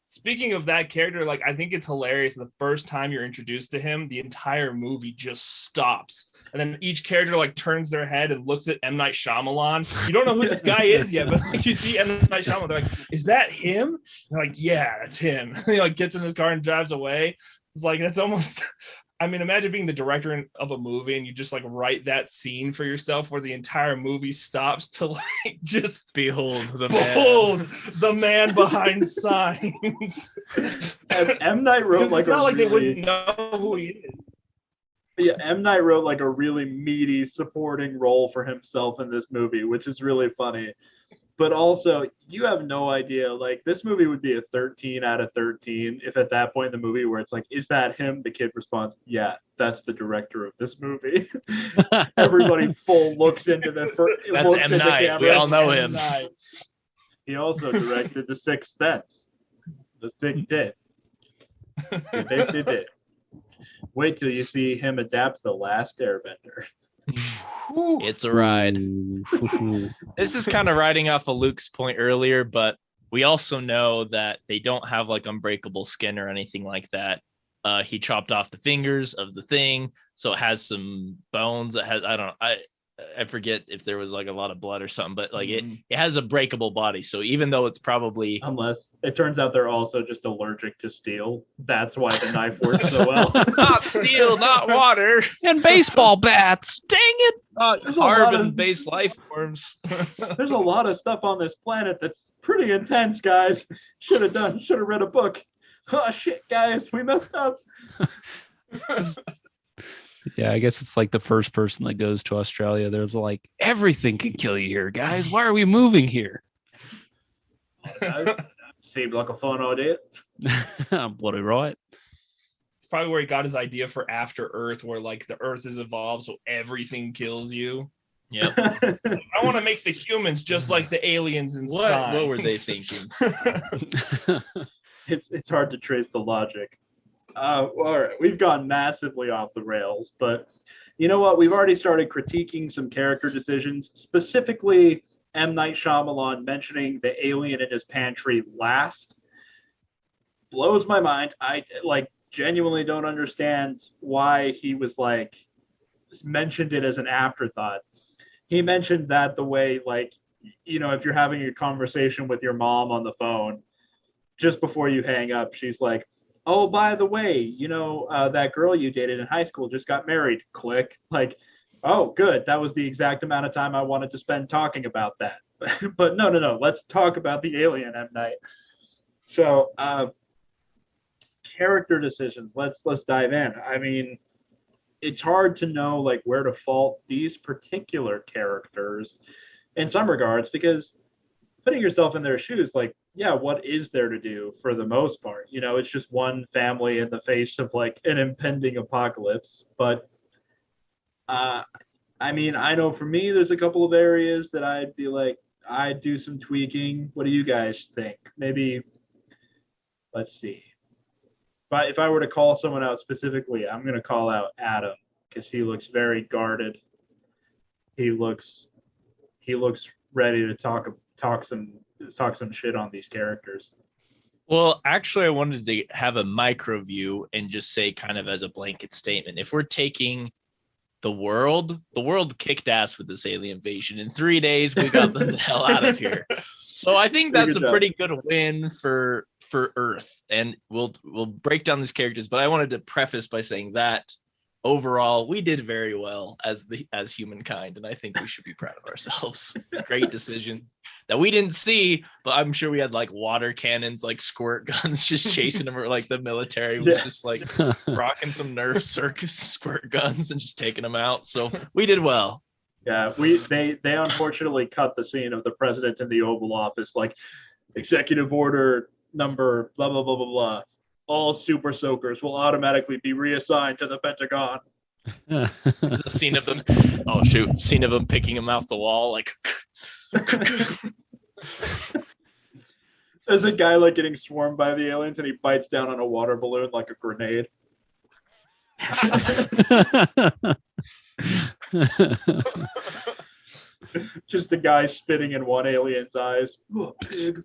D: Speaking of that character, like, I think it's hilarious. The first time you're introduced to him, the entire movie just stops. And then each character like turns their head and looks at M. Night Shyamalan. You don't know who this guy is yet, but like, you see M. Night Shyamalan, they're like, is that him? They're like, yeah, that's him. And he like gets in his car and drives away. It's like, that's almost, I mean, imagine being the director of a movie and you just like write that scene for yourself where the entire movie stops to like just
C: behold
D: the man behind signs.
A: And M. Night wrote like,
D: it's not like they wouldn't know who he is.
A: Yeah, M. Night wrote like a really meaty supporting role for himself in this movie, which is really funny. But also, you have no idea, like, this movie would be a 13 out of 13 if at that point in the movie where it's like, is that him? The kid responds, yeah, that's the director of this movie. Everybody full looks into the
C: that's
A: looks
C: M. Night.
A: Camera.
C: We all know
A: M.
C: him.
A: Night. He also directed The Sixth Sense, The Sick Did. Wait till you see him adapt The Last Airbender.
C: It's a ride. This is kind of riding off of Luke's point earlier, but we also know that they don't have like unbreakable skin or anything like that. He chopped off the fingers of the thing, so it has some bones. It has, I forget if there was like a lot of blood or something, but like it has a breakable body. So even though it's probably,
A: unless it turns out they're also just allergic to steel, that's why the knife works so well.
C: Not steel, not water,
B: and baseball bats. Dang it!
C: Carbon-based life forms.
A: There's a lot of stuff on this planet that's pretty intense, guys. Should have read a book. Oh shit, guys, we messed up.
B: Yeah, I guess it's like the first person that goes to Australia. There's like, everything can kill you here, guys. Why are we moving here?
A: Seemed like a fun idea.
B: Bloody right.
D: It's probably where he got his idea for After Earth, where like the Earth is evolved, so everything kills you.
C: Yep.
D: I want to make the humans just like the aliens and
C: what were they thinking?
A: It's hard to trace the logic. All right, we've gone massively off the rails, but you know what? We've already started critiquing some character decisions, specifically M. Night Shyamalan mentioning the alien in his pantry last. Blows my mind. I like genuinely don't understand why he was like mentioned it as an afterthought. He mentioned that the way, like, you know, if you're having a conversation with your mom on the phone, just before you hang up, she's like, oh, by the way, that girl you dated in high school just got married. Click. Like, oh, good. That was the exact amount of time I wanted to spend talking about that. But no. Let's talk about the alien, M. Night. So, character decisions. Let's dive in. I mean, it's hard to know like where to fault these particular characters in some regards, because putting yourself in their shoes, like, yeah, what is there to do for the most part? It's just one family in the face of like an impending apocalypse. But I mean, I know for me, there's a couple of areas that I'd be like, I'd do some tweaking. What do you guys think? Maybe, let's see. But if I were to call someone out specifically, I'm going to call out Adam because he looks very guarded. He looks ready to talk some shit on these characters.
C: Well, actually, I wanted to have a micro view and just say, kind of as a blanket statement, if we're taking the world kicked ass with this alien invasion. In 3 days, we got them the hell out of here. So I think that's a pretty good win for Earth. And we'll break down these characters, but I wanted to preface by saying that overall, we did very well as humankind, and I think we should be proud of ourselves. Great decisions that we didn't see, but I'm sure we had like water cannons, like squirt guns, just chasing them, or like the military was just like rocking some Nerf circus squirt guns and just taking them out. So we did well.
A: Yeah, they unfortunately cut the scene of the president in the Oval Office, like executive order number blah blah blah blah blah. All super soakers will automatically be reassigned to the Pentagon.
C: There's a scene of them. Oh shoot! Scene of them picking him off the wall, like.
A: There's a guy like getting swarmed by the aliens, and he bites down on a water balloon like a grenade. Just the guy spitting in one alien's eyes. Oh, pig.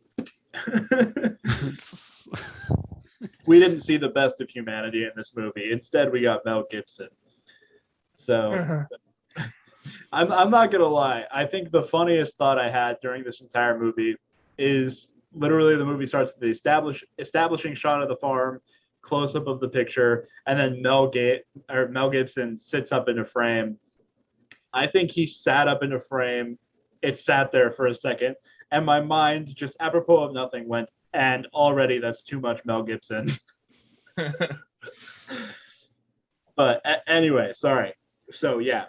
A: We didn't see the best of humanity in this movie. Instead, we got Mel Gibson. So I'm not gonna lie. I think the funniest thought I had during this entire movie is literally the movie starts with the establishing shot of the farm, close up of the picture, and then Mel Gibson sits up in a frame. I think he sat up in a frame. It sat there for a second, and my mind, just apropos of nothing, went, and already that's too much Mel Gibson. But anyway, sorry. So yeah,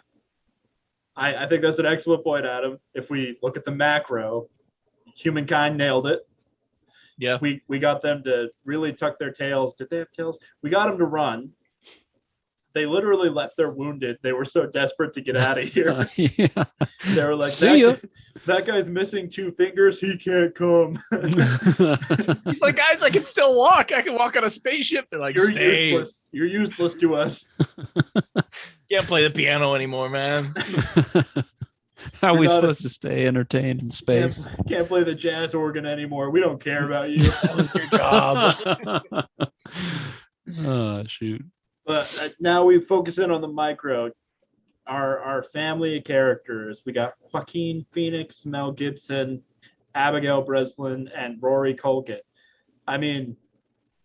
A: I think that's an excellent point, Adam. If we look at the macro, humankind nailed it.
C: Yeah.
A: We got them to really tuck their tails. Did they have tails? We got them to run. They literally left their wounded. They were so desperate to get out of here.
B: Yeah.
A: They were like, that guy's missing 2 fingers. He can't come.
C: He's like, guys, I can still walk. I can walk on a spaceship. They're like, stay.
A: Useless. You're useless to us.
C: Can't play the piano anymore, man.
B: How are we supposed to stay entertained in space?
A: Can't play the jazz organ anymore. We don't care about you.
C: That was your job.
B: Oh, shoot.
A: But now we focus in on the micro. Our family of characters. We got Joaquin Phoenix, Mel Gibson, Abigail Breslin, and Rory Culkin. I mean,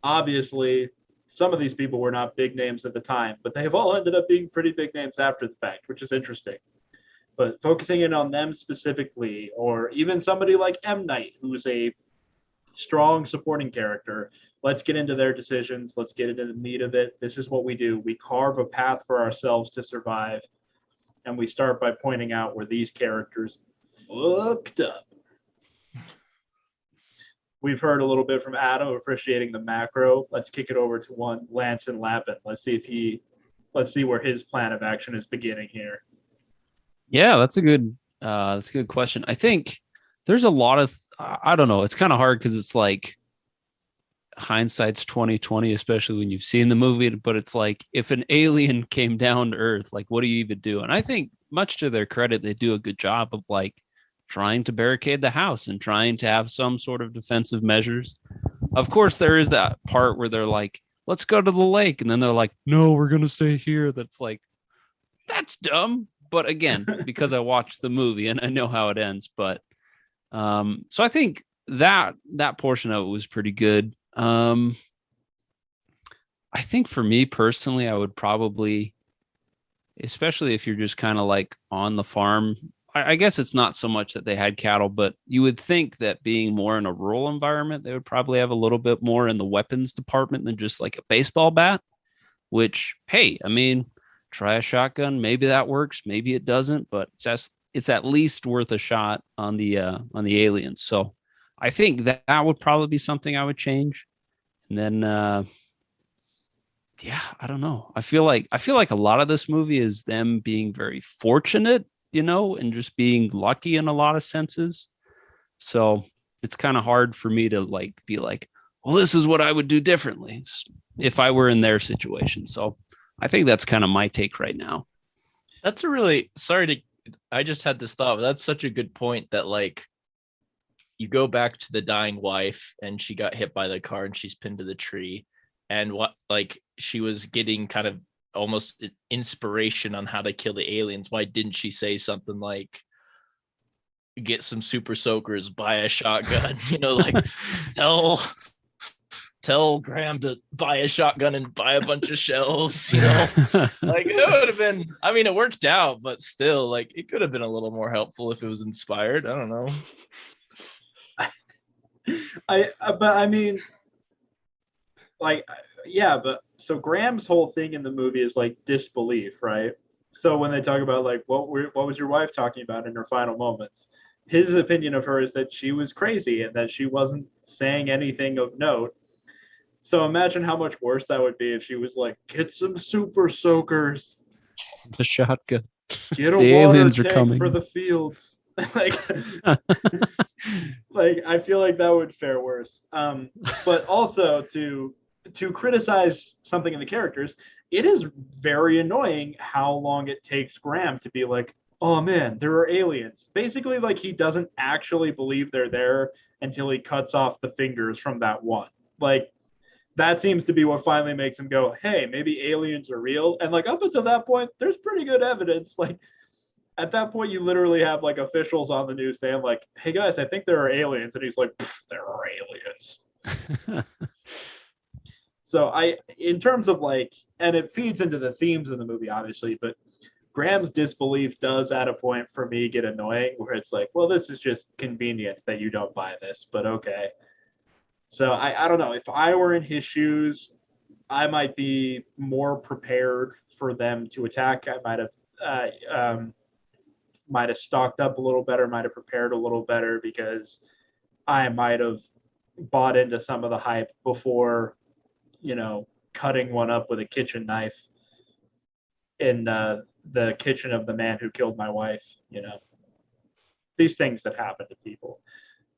A: obviously, some of these people were not big names at the time, but they've all ended up being pretty big names after the fact, which is interesting. But focusing in on them specifically, or even somebody like M. Night, who's a strong supporting character, let's get into their decisions. Let's get into the meat of it. This is what we do. We carve a path for ourselves to survive. And we start by pointing out where these characters fucked up. We've heard a little bit from Adam appreciating the macro. Let's kick it over to one Lance and Lappin. Let's see where his plan of action is beginning here.
B: Yeah, that's a good question. I think there's a lot of, I don't know. It's kind of hard because it's like hindsight's 2020, especially when you've seen the movie. But it's like, if an alien came down to Earth, like, what do you even do? And I think, much to their credit, they do a good job of like trying to barricade the house and trying to have some sort of defensive measures. Of course, there is that part where they're like, let's go to the lake. And then they're like, no, we're going to stay here. That's like, that's dumb. But again, because I watched the movie and I know how it ends. But so I think that portion of it was pretty good. I think for me personally, I would probably, especially if you're just kind of like on the farm. I guess it's not so much that they had cattle, but you would think that being more in a rural environment, they would probably have a little bit more in the weapons department than just like a baseball bat, which, hey, I mean, try a shotgun. Maybe that works. Maybe it doesn't, but it's at least worth a shot on the aliens. So I think that would probably be something I would change. And then, yeah, I don't know. I feel like a lot of this movie is them being very fortunate, and just being lucky in a lot of senses. So it's kind of hard for me to like be like, well, this is what I would do differently if I were in their situation. So I think that's kind of my take right now.
C: That's I just had this thought, but that's such a good point that like you go back to the dying wife and she got hit by the car and she's pinned to the tree, and what like she was getting kind of almost inspiration on how to kill the aliens. Why didn't she say something like, get some super soakers, buy a shotgun, like tell Graham to buy a shotgun and buy a bunch of shells, like it would have been, I mean, it worked out, but still, like it could have been a little more helpful if it was inspired. I don't know.
A: But so Graham's whole thing in the movie is like disbelief, right? So when they talk about like what was your wife talking about in her final moments, his opinion of her is that she was crazy and that she wasn't saying anything of note. So imagine how much worse that would be if she was like, get some super soakers,
B: the shotgun,
A: get a
B: the
A: water
B: aliens are
A: tank
B: coming
A: for the fields. like I feel like that would fare worse. But also to criticize something in the characters, it is very annoying how long it takes Graham to be like, oh man, there are aliens. Basically, like he doesn't actually believe they're there until he cuts off the fingers from that one. Like that seems to be what finally makes him go, hey, maybe aliens are real. And like up until that point, there's pretty good evidence. Like at that point, you literally have like officials on the news saying like, hey guys, I think there are aliens. And he's like, there are aliens. So in terms of like, and it feeds into the themes of the movie, obviously, but Graham's disbelief does at a point for me get annoying where it's like, well, this is just convenient that you don't buy this, but okay. So I don't know. If I were in his shoes, I might be more prepared for them to attack. I might have stocked up a little better, might have prepared a little better, because I might have bought into some of the hype before, cutting one up with a kitchen knife in the kitchen of the man who killed my wife. These things that happen to people.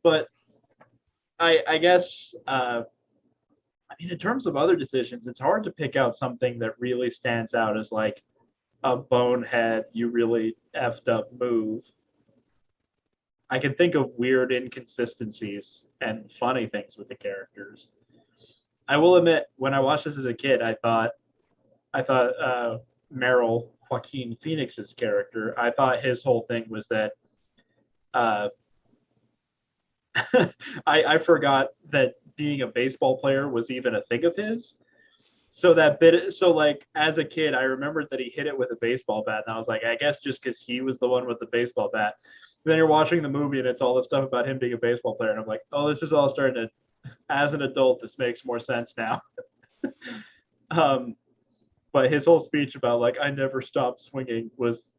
A: But I guess, in terms of other decisions, it's hard to pick out something that really stands out as like a bonehead, you really effed up move. I can think of weird inconsistencies and funny things with the characters. I will admit, when I watched this as a kid, I thought Meryl, Joaquin Phoenix's character, I thought his whole thing was that I forgot that being a baseball player was even a thing of his. So like as a kid, I remembered that he hit it with a baseball bat, and I was like, I guess just because he was the one with the baseball bat. Then you're watching the movie, and it's all this stuff about him being a baseball player, and I'm like, oh, this is all starting to. As an adult, this makes more sense now. But his whole speech about like I never stopped swinging was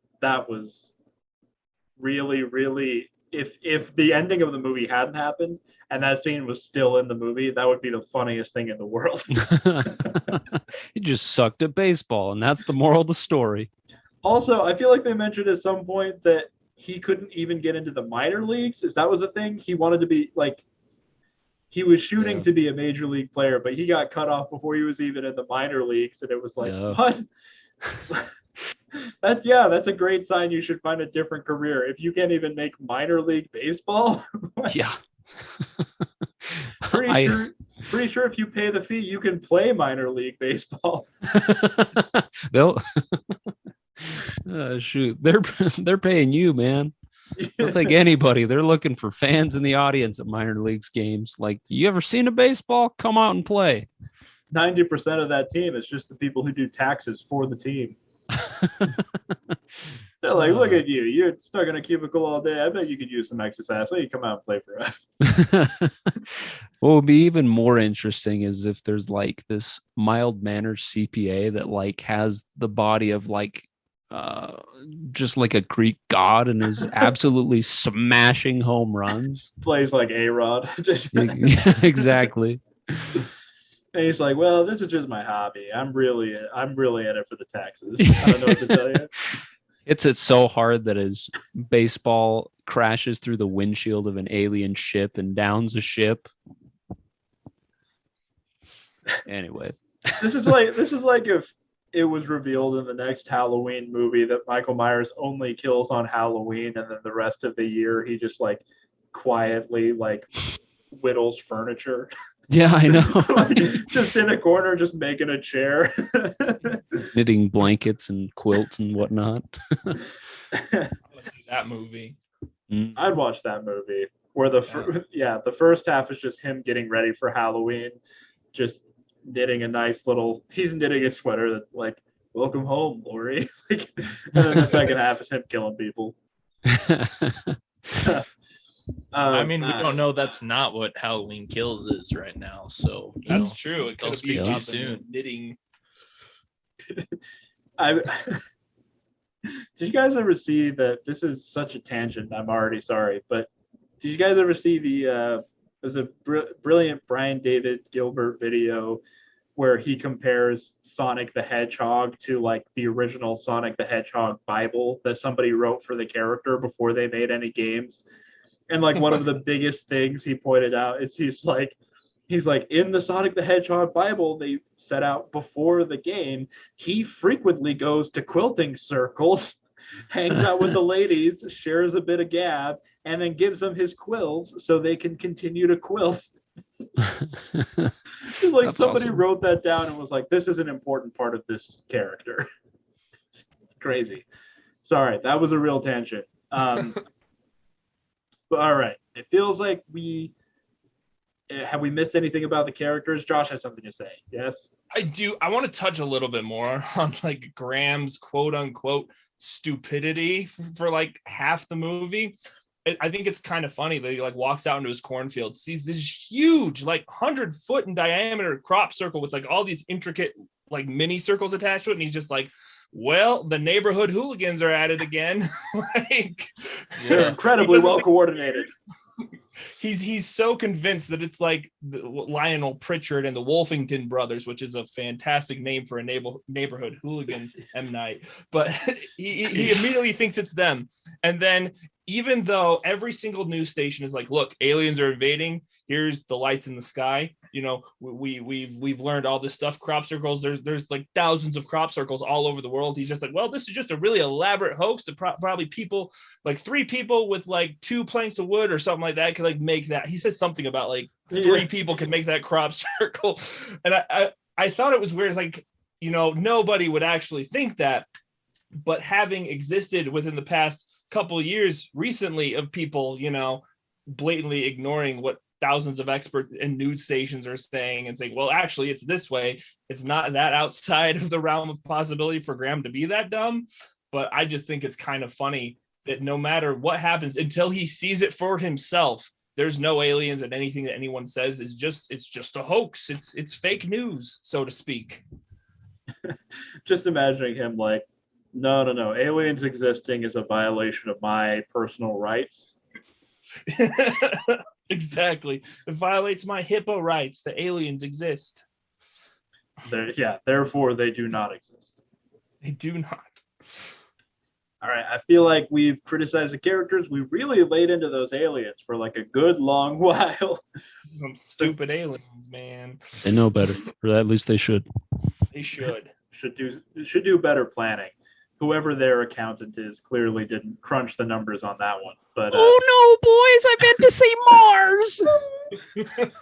A: really, really. If the ending of the movie hadn't happened and that scene was still in the movie, that would be the funniest thing in the world.
B: He just sucked at baseball, and that's the moral of the story.
A: Also, I feel like they mentioned at some point that he couldn't even get into the minor leagues. That was a thing? He wanted to be like, he was shooting to be a major league player, but he got cut off before he was even in the minor leagues. And it was like, what? That's a great sign. You should find a different career if you can't even make minor league baseball.
B: Yeah.
A: Pretty sure if you pay the fee, you can play minor league baseball.
B: They'll shoot. They're paying you, man. They'll take anybody. They're looking for fans in the audience at minor leagues games. Like, you ever seen a baseball? Come out and play.
A: 90% of that team is just the people who do taxes for the team. They're like, look at you. You're stuck in a cubicle all day. I bet you could use some exercise. Why don't you come out and play for us?
B: What would be even more interesting is if there's like this mild-mannered CPA that like has the body of like just like a Greek god and is absolutely smashing home runs.
A: Plays like A-Rod. Just
B: Yeah, exactly.
A: and he's like, well, this is just my hobby. I'm really in it for the taxes. I don't know what to tell you.
B: Hits it so hard that his baseball crashes through the windshield of an alien ship and downs a ship. Anyway,
A: this is like if it was revealed in the next Halloween movie that Michael Myers only kills on Halloween, and then the rest of the year he just like quietly like whittles furniture.
B: yeah, I know.
A: Like, just in a corner, just making a chair.
B: Knitting blankets and quilts and whatnot.
D: I want to see that movie.
A: I'd watch that movie where the first half is just him getting ready for Halloween, just knitting he's knitting a sweater that's like, welcome home, Lori. Like, and then the second half is him killing people.
C: I mean, we don't know. That's not what Halloween Kills is right now. So
D: that's true. It
C: don't
D: could be
C: speak too
D: too
C: soon.
D: knitting.
A: Did you guys ever see that? This is such a tangent. I'm already sorry, but did you guys ever see there's a brilliant Brian David Gilbert video where he compares Sonic the Hedgehog to like the original Sonic the Hedgehog Bible that somebody wrote for the character before they made any games? And like one of the biggest things he pointed out is he's like in the Sonic the Hedgehog Bible they set out before the game, he frequently goes to quilting circles, hangs out with the ladies, shares a bit of gab, and then gives them his quills so they can continue to quilt. It's like somebody
B: awesome.
A: wrote that down and was like, this is an important part of this character. It's crazy. Sorry, that was a real tangent. But all right, it feels like have we missed anything about the characters? Josh has something to say. Yes?
D: I do. I want to touch a little bit more on like Graham's quote unquote stupidity for like half the movie. I think it's kind of funny that he like walks out into his cornfield, sees this huge, like 100-foot in diameter crop circle with like all these intricate like mini circles attached to it. And he's just like, well, the neighborhood hooligans are at it again. Like,
A: they're incredibly well coordinated.
D: He's so convinced that it's like Lionel Pritchard and the Wolfington brothers, which is a fantastic name for a neighborhood hooligan, M. Night. But he immediately thinks it's them. And then even though every single news station is like, look, aliens are invading, here's the lights in the sky. You know, we've learned all this stuff. Crop circles. There's like thousands of crop circles all over the world. He's just like, well, this is just a really elaborate hoax that probably people, like 3 people with like 2 planks of wood or something like that could like make that. He says something about like 3 people can make that crop circle. And I thought it was weird. It's like, you know, nobody would actually think that, but having existed within the past couple of years recently of people, you know, blatantly ignoring what thousands of experts and news stations are saying and saying, well, actually it's this way. It's not that outside of the realm of possibility for Graham to be that dumb. But I just think it's kind of funny that no matter what happens, until he sees it for himself, there's no aliens, and anything that anyone says is it's just a hoax. It's fake news, so to speak.
A: Just imagining him like, no. Aliens existing is a violation of my personal rights.
D: Exactly. It violates my hippo rights. The aliens exist.
A: Therefore they do not exist.
D: They do not.
A: All right, I feel like we've criticized the characters. We really laid into those aliens for like a good long while.
D: Some stupid aliens, man.
B: They know better, or at least they should.
D: They should
A: do better planning. Whoever their accountant is clearly didn't crunch the numbers on that one. But
B: oh no, boys! I meant to say Mars.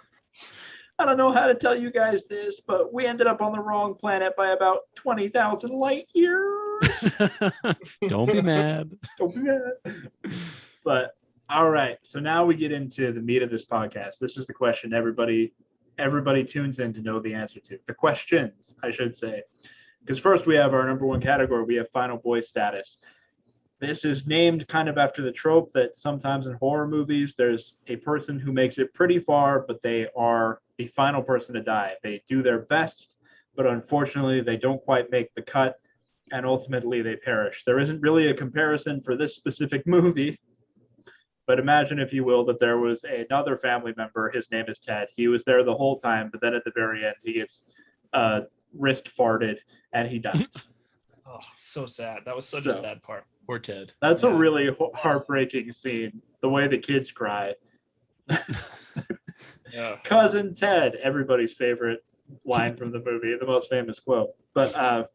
A: I don't know how to tell you guys this, but we ended up on the wrong planet by about 20,000 light years.
B: Don't be mad.
A: Don't be mad. But all right, so now we get into the meat of this podcast. This is the question everybody everybody tunes in to know the answer to. The questions, I should say. Because first we have our number one category. We have final boy status. This is named kind of after the trope that sometimes in horror movies, there's a person who makes it pretty far, but they are the final person to die. They do their best, but unfortunately, they don't quite make the cut, and ultimately they perish. There isn't really a comparison for this specific movie, but imagine, if you will, that there was another family member. His name is Ted. He was there the whole time, but then at the very end, he gets wrist farted and he dies.
D: Oh, so sad. That was such a sad part.
C: Poor Ted.
A: That's a really heartbreaking scene. The way the kids cry.
D: Yeah.
A: Cousin Ted, everybody's favorite line from the movie, the most famous quote. But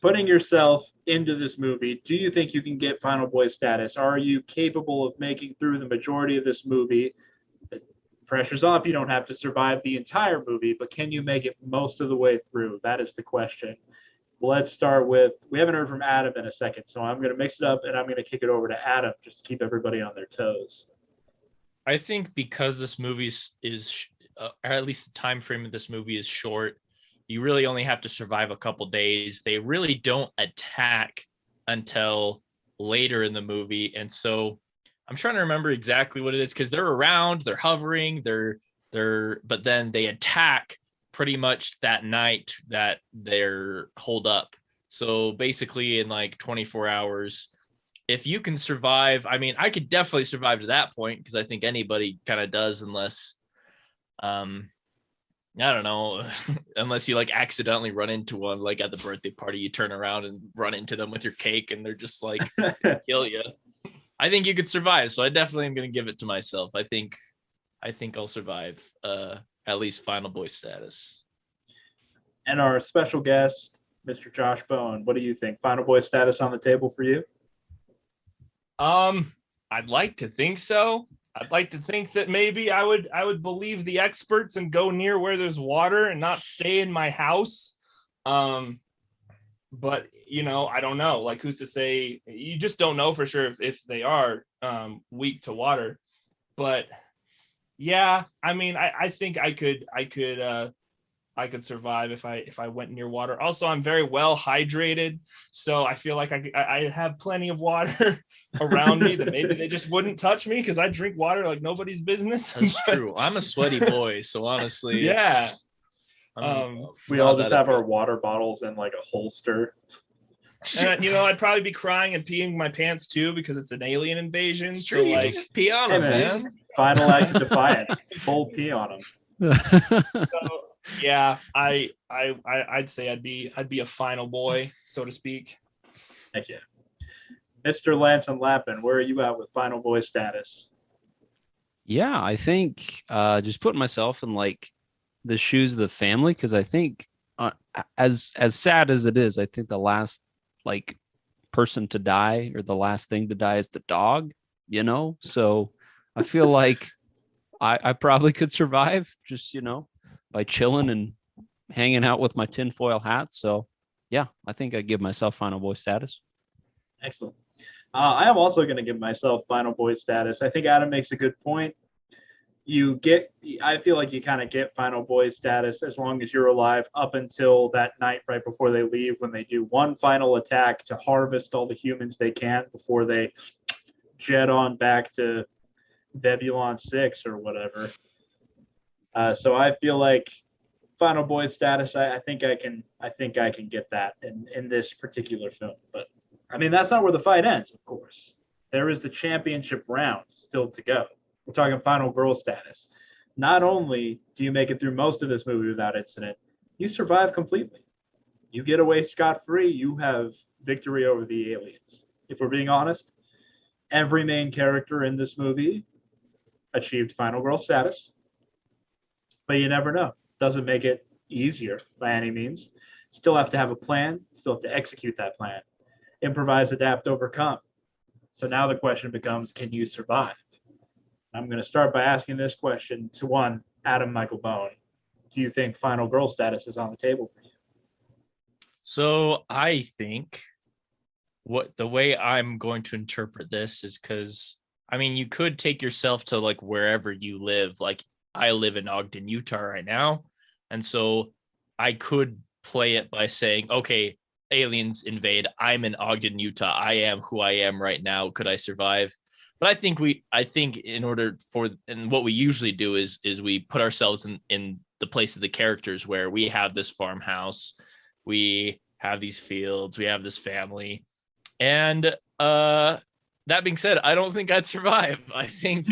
A: putting yourself into this movie, do you think you can get final boy status? Are you capable of making through the majority of this movie? Pressure's off. You don't have to survive the entire movie, but can you make it most of the way through? That is the question. Let's start with, we haven't heard from Adam in a second, so I'm going to mix it up and I'm going to kick it over to Adam just to keep everybody on their toes.
C: I think because this movie is or at least the time frame of this movie is short, you really only have to survive a couple days. They really don't attack until later in the movie. And so I'm trying to remember exactly what it is, because they're around, they're hovering, but then they attack pretty much that night that they're holed up. So basically in like 24 hours, if you can survive, I mean, I could definitely survive to that point, because I think anybody kind of does, unless, I don't know, unless you like accidentally run into one, like at the birthday party, you turn around and run into them with your cake and they're just like, kill you. I think you could survive. So I definitely am going to give it to myself. I think I'll survive, at least final boy status.
A: And our special guest, Mr. Josh Bone, what do you think? Final boy status on the table for you?
D: I'd like to think so. I'd like to think that maybe I would believe the experts and go near where there's water and not stay in my house. But I don't know. Like, who's to say? You just don't know for sure if they are weak to water. But yeah, I mean, I think I could survive if I went near water. Also, I'm very well hydrated, so I feel like I have plenty of water around me that maybe they just wouldn't touch me, because I drink water like nobody's business.
C: That's true. I'm a sweaty boy, so honestly,
D: yeah.
A: We all just have our water bottles in like a holster.
D: And, I'd probably be crying and peeing my pants too, because it's an alien invasion.
C: It's
D: so
C: true.
D: like,
C: Pee on
A: Hey,
C: him, man.
A: Final act of defiance. Full pee on them.
D: so, yeah, I'd say I'd be a final boy, so to speak.
A: Heck yeah. Mr. Lance and Lappin, where are you at with final boy status?
B: Yeah, I think just putting myself in like the shoes of the family, because I think as sad as it is, I think the last like person to die, or the last thing to die, is the dog, so I feel like I probably could survive just by chilling and hanging out with my tinfoil hat. So yeah, I think I give myself final boy status.
A: Excellent. I am also going to give myself final boy status. I think Adam makes a good point. I feel like you kind of get final boy status as long as you're alive up until that night right before they leave, when they do one final attack to harvest all the humans they can before they jet on back to Vebulon 6 or whatever. So I feel like final boy status, I think I can get that in this particular film. But I mean, that's not where the fight ends, of course. There is the championship round still to go. We're talking final girl status. Not only do you make it through most of this movie without incident, you survive completely. You get away scot-free. You have victory over the aliens. If we're being honest, every main character in this movie achieved final girl status. But you never know. Doesn't make it easier by any means. Still have to have a plan. Still have to execute that plan. Improvise, adapt, overcome. So now the question becomes, can you survive? I'm going to start by asking this question to one, Adam Michael Bone. Do you think final girl status is on the table for you?
C: So I think the way I'm going to interpret this is, because I mean, you could take yourself to like wherever you live. Like I live in Ogden, Utah right now. And so I could play it by saying, okay, aliens invade. I'm in Ogden, Utah. I am who I am right now. Could I survive? But I think in order for, and what we usually do is we put ourselves in the place of the characters where we have this farmhouse, we have these fields, we have this family. And that being said, I don't think I'd survive. I think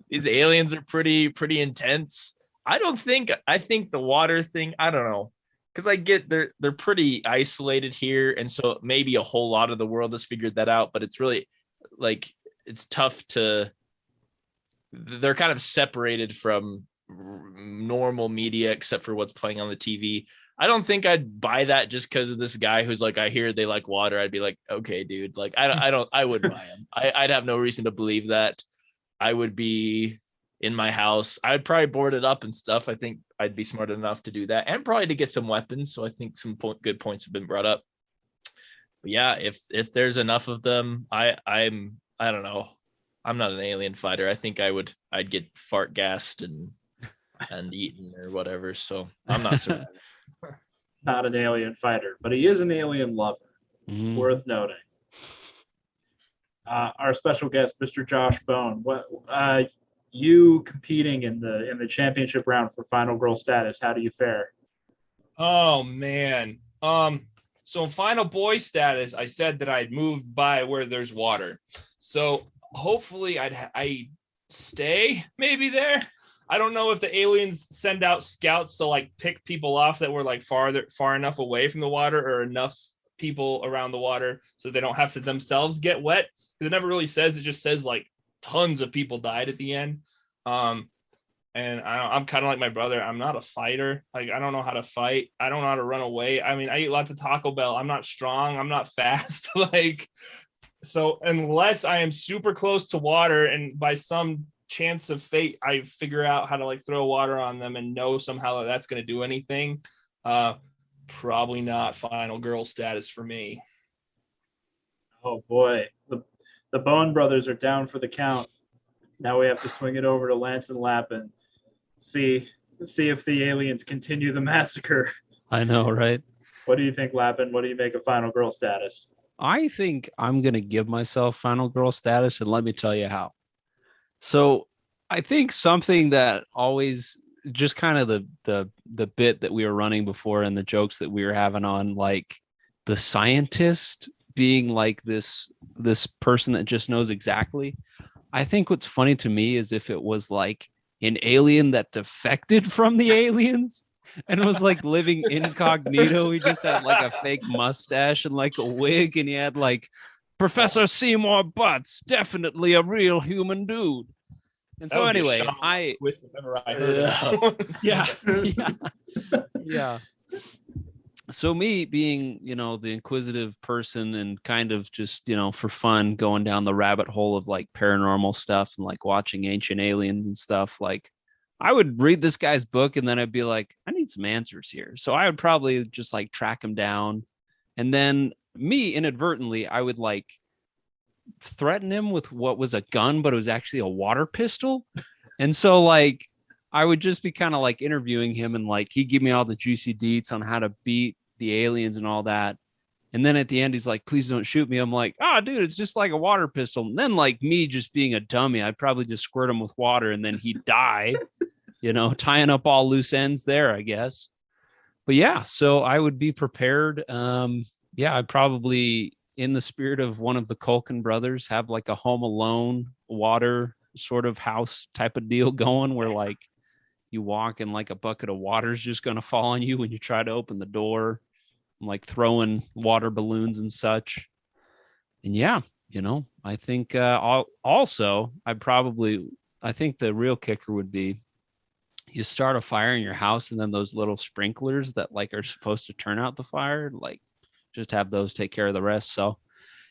C: these aliens are pretty intense. I think the water thing, I don't know. Because I get they're pretty isolated here. And so maybe a whole lot of the world has figured that out, but it's really like it's tough to, they're kind of separated from normal media except for what's playing on the TV. I don't think I'd buy that just because of this guy who's like, I hear they like water. I'd be like, okay, dude, like I wouldn't buy him. I'd have no reason to believe that. I would be in my house. I'd probably board it up and stuff. I think I'd be smart enough to do that, and probably to get some weapons. So I think some good points have been brought up. But yeah, if there's enough of them, I don't know. I'm not an alien fighter. I think I'd get fart gassed and eaten or whatever. So I'm not certain.
A: Not an alien fighter, but he is an alien lover. Worth noting. Our special guest, Mr. Josh Bone. What you competing in the championship round for final girl status? How do you fare?
D: Oh man. So in final boy status, I said that I'd move by where there's water. So hopefully I stay maybe there. I don't know if the aliens send out scouts to like pick people off that were like far enough away from the water, or enough people around the water so they don't have to themselves get wet. Because it never really says, it just says like tons of people died at the end. And I'm kind of like my brother. I'm not a fighter. Like, I don't know how to fight. I don't know how to run away. I mean, I eat lots of Taco Bell. I'm not strong. I'm not fast. Like, so unless I am super close to water and by some chance of fate, I figure out how to like throw water on them and know somehow that that's going to do anything, probably not final girl status for me.
A: Oh boy. The Bone brothers are down for the count. Now we have to swing it over to Lance and Lappin. See if the aliens continue the massacre.
B: I know, right?
A: What do you think, Lappin? What do you make of final girl status?
B: I think I'm going to give myself final girl status, and let me tell you how. So I think something that always just kind of the bit that we were running before and the jokes that we were having on, like the scientist being like this person that just knows exactly. I think what's funny to me is if it was like an alien that defected from the aliens and was like living incognito. He just had like a fake mustache and like a wig, and he had like Professor Seymour Butts, definitely a real human dude. And so anyway, yeah. So me being, the inquisitive person and kind of just, for fun, going down the rabbit hole of like paranormal stuff and like watching Ancient Aliens and stuff, like I would read this guy's book and then I'd be like, I need some answers here. So I would probably just like track him down. And then me inadvertently, I would like threaten him with what was a gun, but it was actually a water pistol. And so like I would just be kind of like interviewing him, and like he'd give me all the juicy deets on how to beat the aliens and all that. And then at the end, he's like, please don't shoot me. I'm like, dude, it's just like a water pistol. And then like me just being a dummy, I'd probably just squirt him with water and then he'd die, tying up all loose ends there, I guess. But yeah, so I would be prepared. I'd probably, in the spirit of one of the Culkin brothers, have like a Home Alone water sort of house type of deal going where like you walk and like a bucket of water is just going to fall on you when you try to open the door. I'm like throwing water balloons and such. And yeah, I think also I think the real kicker would be you start a fire in your house and then those little sprinklers that like are supposed to turn out the fire, like just have those take care of the rest. So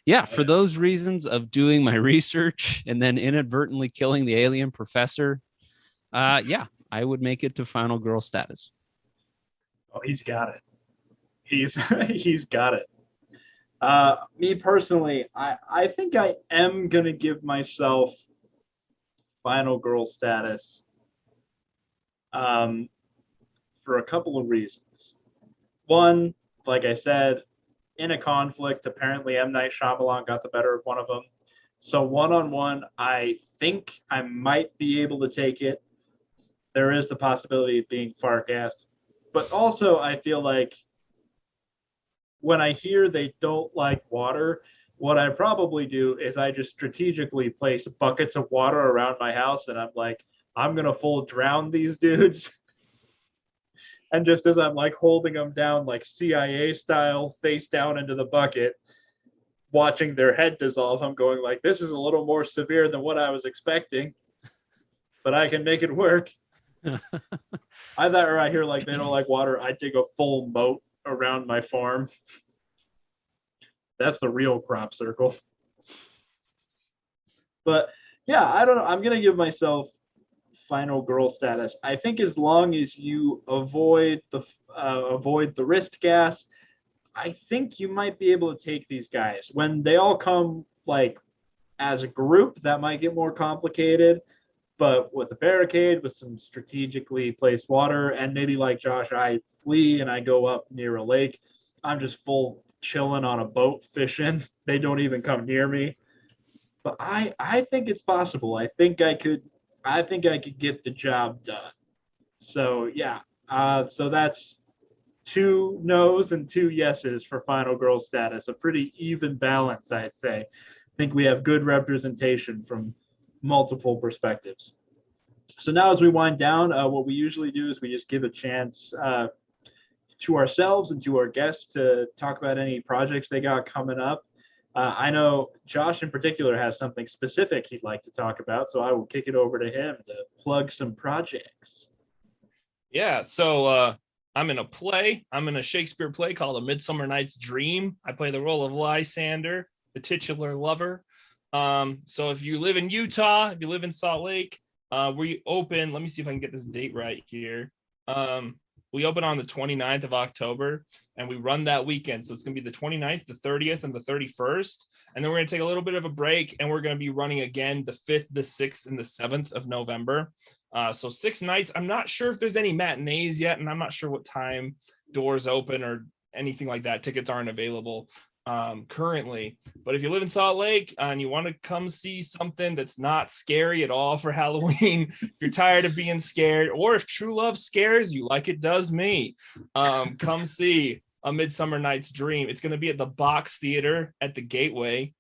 B: yeah, for those reasons of doing my research and then inadvertently killing the alien professor, I would make it to final girl status.
A: Oh, he's got it. He's got it. Me personally, I think I am gonna give myself final girl status. for a couple of reasons. One, like I said, in a conflict, apparently M. Night Shyamalan got the better of one of them. So one-on-one, I think I might be able to take it. There is the possibility of being farcast. But also, I feel like when I hear they don't like water, what I probably do is I just strategically place buckets of water around my house, and I'm like, I'm going to full drown these dudes. And just as I'm like holding them down, like CIA style, face down into the bucket, watching their head dissolve, I'm going like, this is a little more severe than what I was expecting, but I can make it work. I hear like they don't like water, I dig a full moat around my farm. That's the real crop circle. But yeah, I don't know. I'm gonna give myself final girl status. I think as long as you avoid the wrist gas, I think you might be able to take these guys. When they all come like as a group, that might get more complicated. But with a barricade, with some strategically placed water, and maybe like Josh, I flee and I go up near a lake. I'm just full chilling on a boat fishing. They don't even come near me. But I think it's possible. I think I could get the job done. So yeah. So that's 2 no's and 2 yeses for final girl status. A pretty even balance, I'd say. I think we have good representation from multiple perspectives. So now as we wind down, what we usually do is we just give a chance to ourselves and to our guests to talk about any projects they got coming up. I know Josh in particular has something specific he'd like to talk about, so I will kick it over to him to plug some projects.
D: Yeah, so I'm in a play. I'm in a Shakespeare play called A Midsummer Night's Dream. I play the role of Lysander, the titular lover. So if you live in Utah, if you live in Salt Lake, we open, let me see if I can get this date right here. We open on the 29th of October and we run that weekend. So it's going to be the 29th, the 30th, and the 31st. And then we're going to take a little bit of a break and we're going to be running again the 5th, the 6th, and the 7th of November. So 6 nights. I'm not sure if there's any matinees yet, and I'm not sure what time doors open or anything like that. Tickets aren't available currently. But if you live in Salt Lake and you want to come see something that's not scary at all for Halloween, if you're tired of being scared, or if true love scares you like it does me, come see A Midsummer Night's Dream. It's going to be at the Box Theater at the Gateway.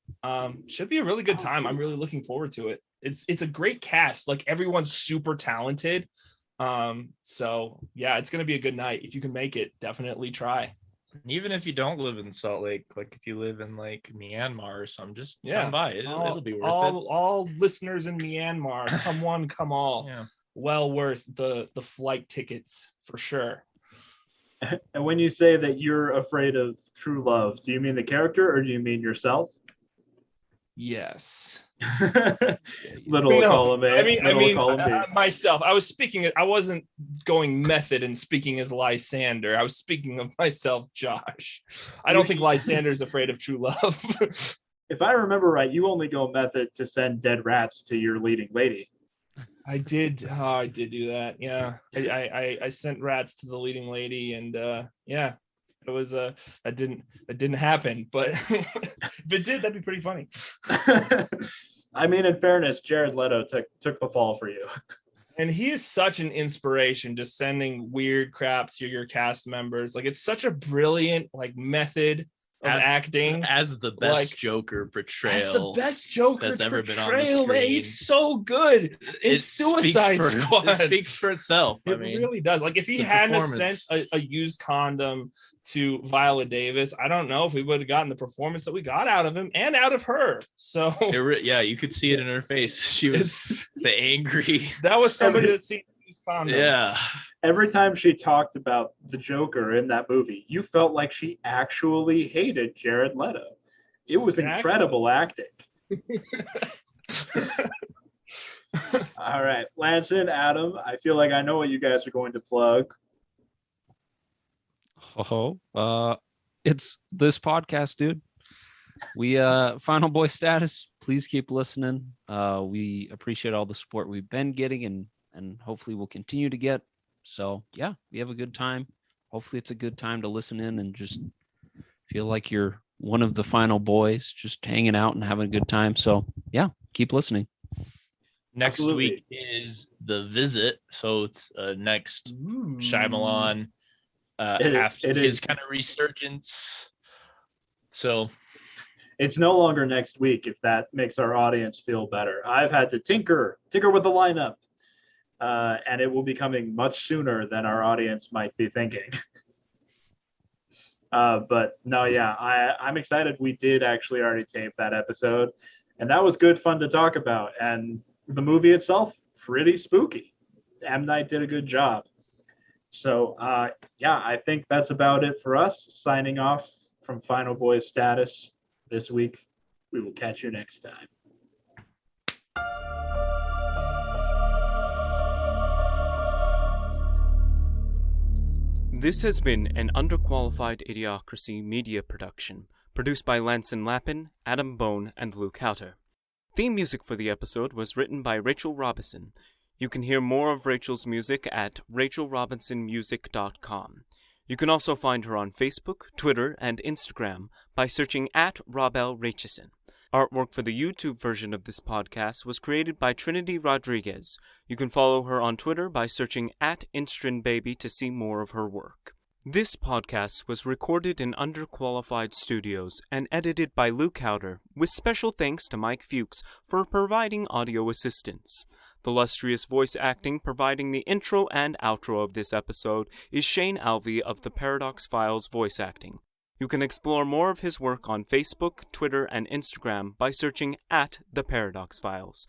D: Should be a really good time. I'm really looking forward to it. It's a great cast. Like, everyone's super talented. So yeah, it's going to be a good night. If you can make it, definitely try.
C: And even if you don't live in Salt Lake, like if you live in like Myanmar or something, just come by. It'll be worth it.
D: All listeners in Myanmar, come one, come all.
C: Yeah.
D: Well worth the flight tickets for sure.
A: And when you say that you're afraid of true love, do you mean the character or do you mean yourself?
D: Yes.
A: Little column A.
D: I mean, myself. I wasn't going method and speaking as Lysander. I was speaking of myself, Josh. I don't think Lysander's afraid of true love.
A: If I remember right, you only go method to send dead rats to your leading lady.
D: I did. Oh, I did do that. Yeah. I sent rats to the leading lady, and yeah. It was that didn't happen, but if it did, that'd be pretty funny.
A: I mean, in fairness, Jared Leto took the fall for you.
D: And he is such an inspiration, just sending weird crap to your cast members. Like, it's such a brilliant method of acting
C: as the best Joker portrayal.
D: As the best Joker
C: that's ever been on the screen.
D: Man, he's so good in Suicide Squad.
C: It speaks for itself.
D: It really does. Like, if he hadn't sent a used condom to Viola Davis, I don't know if we would have gotten the performance that we got out of him and out of her. So
C: yeah, you could see it in her face. She was the angry.
D: That was somebody that's seen used condom.
C: Yeah.
A: Every time she talked about the Joker in that movie, you felt like she actually hated Jared Leto. It was incredible acting. All right, Lanson, Adam, I feel like I know what you guys are going to plug.
B: It's this podcast, dude. We Final Boy Status, please keep listening. We appreciate all the support we've been getting and hopefully we'll continue to get. So yeah, we have a good time. Hopefully it's a good time to listen in and just feel like you're one of the final boys, just hanging out and having a good time. So yeah, keep listening.
C: Next
A: Absolutely.
C: week is The Visit, so it's next Shyamalan after
A: it
C: his
A: is.
C: kind of resurgence. So
A: It's no longer next week, if that makes our audience feel better. I've had to tinker with the lineup, and it will be coming much sooner than our audience might be thinking. But no, yeah, I'm excited. We did actually already tape that episode, and that was good fun to talk about. And the movie itself, pretty spooky. M. Night did a good job. So yeah, I think that's about it for us. Signing off from Final Boys Status this week. We will catch you next time.
E: This has been an Underqualified Idiocracy media production, produced by Lanson Lappin, Adam Bone, and Luke Haueter. Theme music for the episode was written by Rachel Robison. You can hear more of Rachel's music at rachelrobinsonmusic.com. You can also find her on Facebook, Twitter, and Instagram by searching at Robel Racheson. Artwork for the YouTube version of this podcast was created by Trinity Rodriguez. You can follow her on Twitter by searching at InstrinBaby to see more of her work. This podcast was recorded in Underqualified Studios and edited by Luke Haueter, with special thanks to Mike Fuchs for providing audio assistance. The illustrious voice acting providing the intro and outro of this episode is Shane Alvey of the Paradox Files voice acting. You can explore more of his work on Facebook, Twitter, and Instagram by searching at The Paradox Files.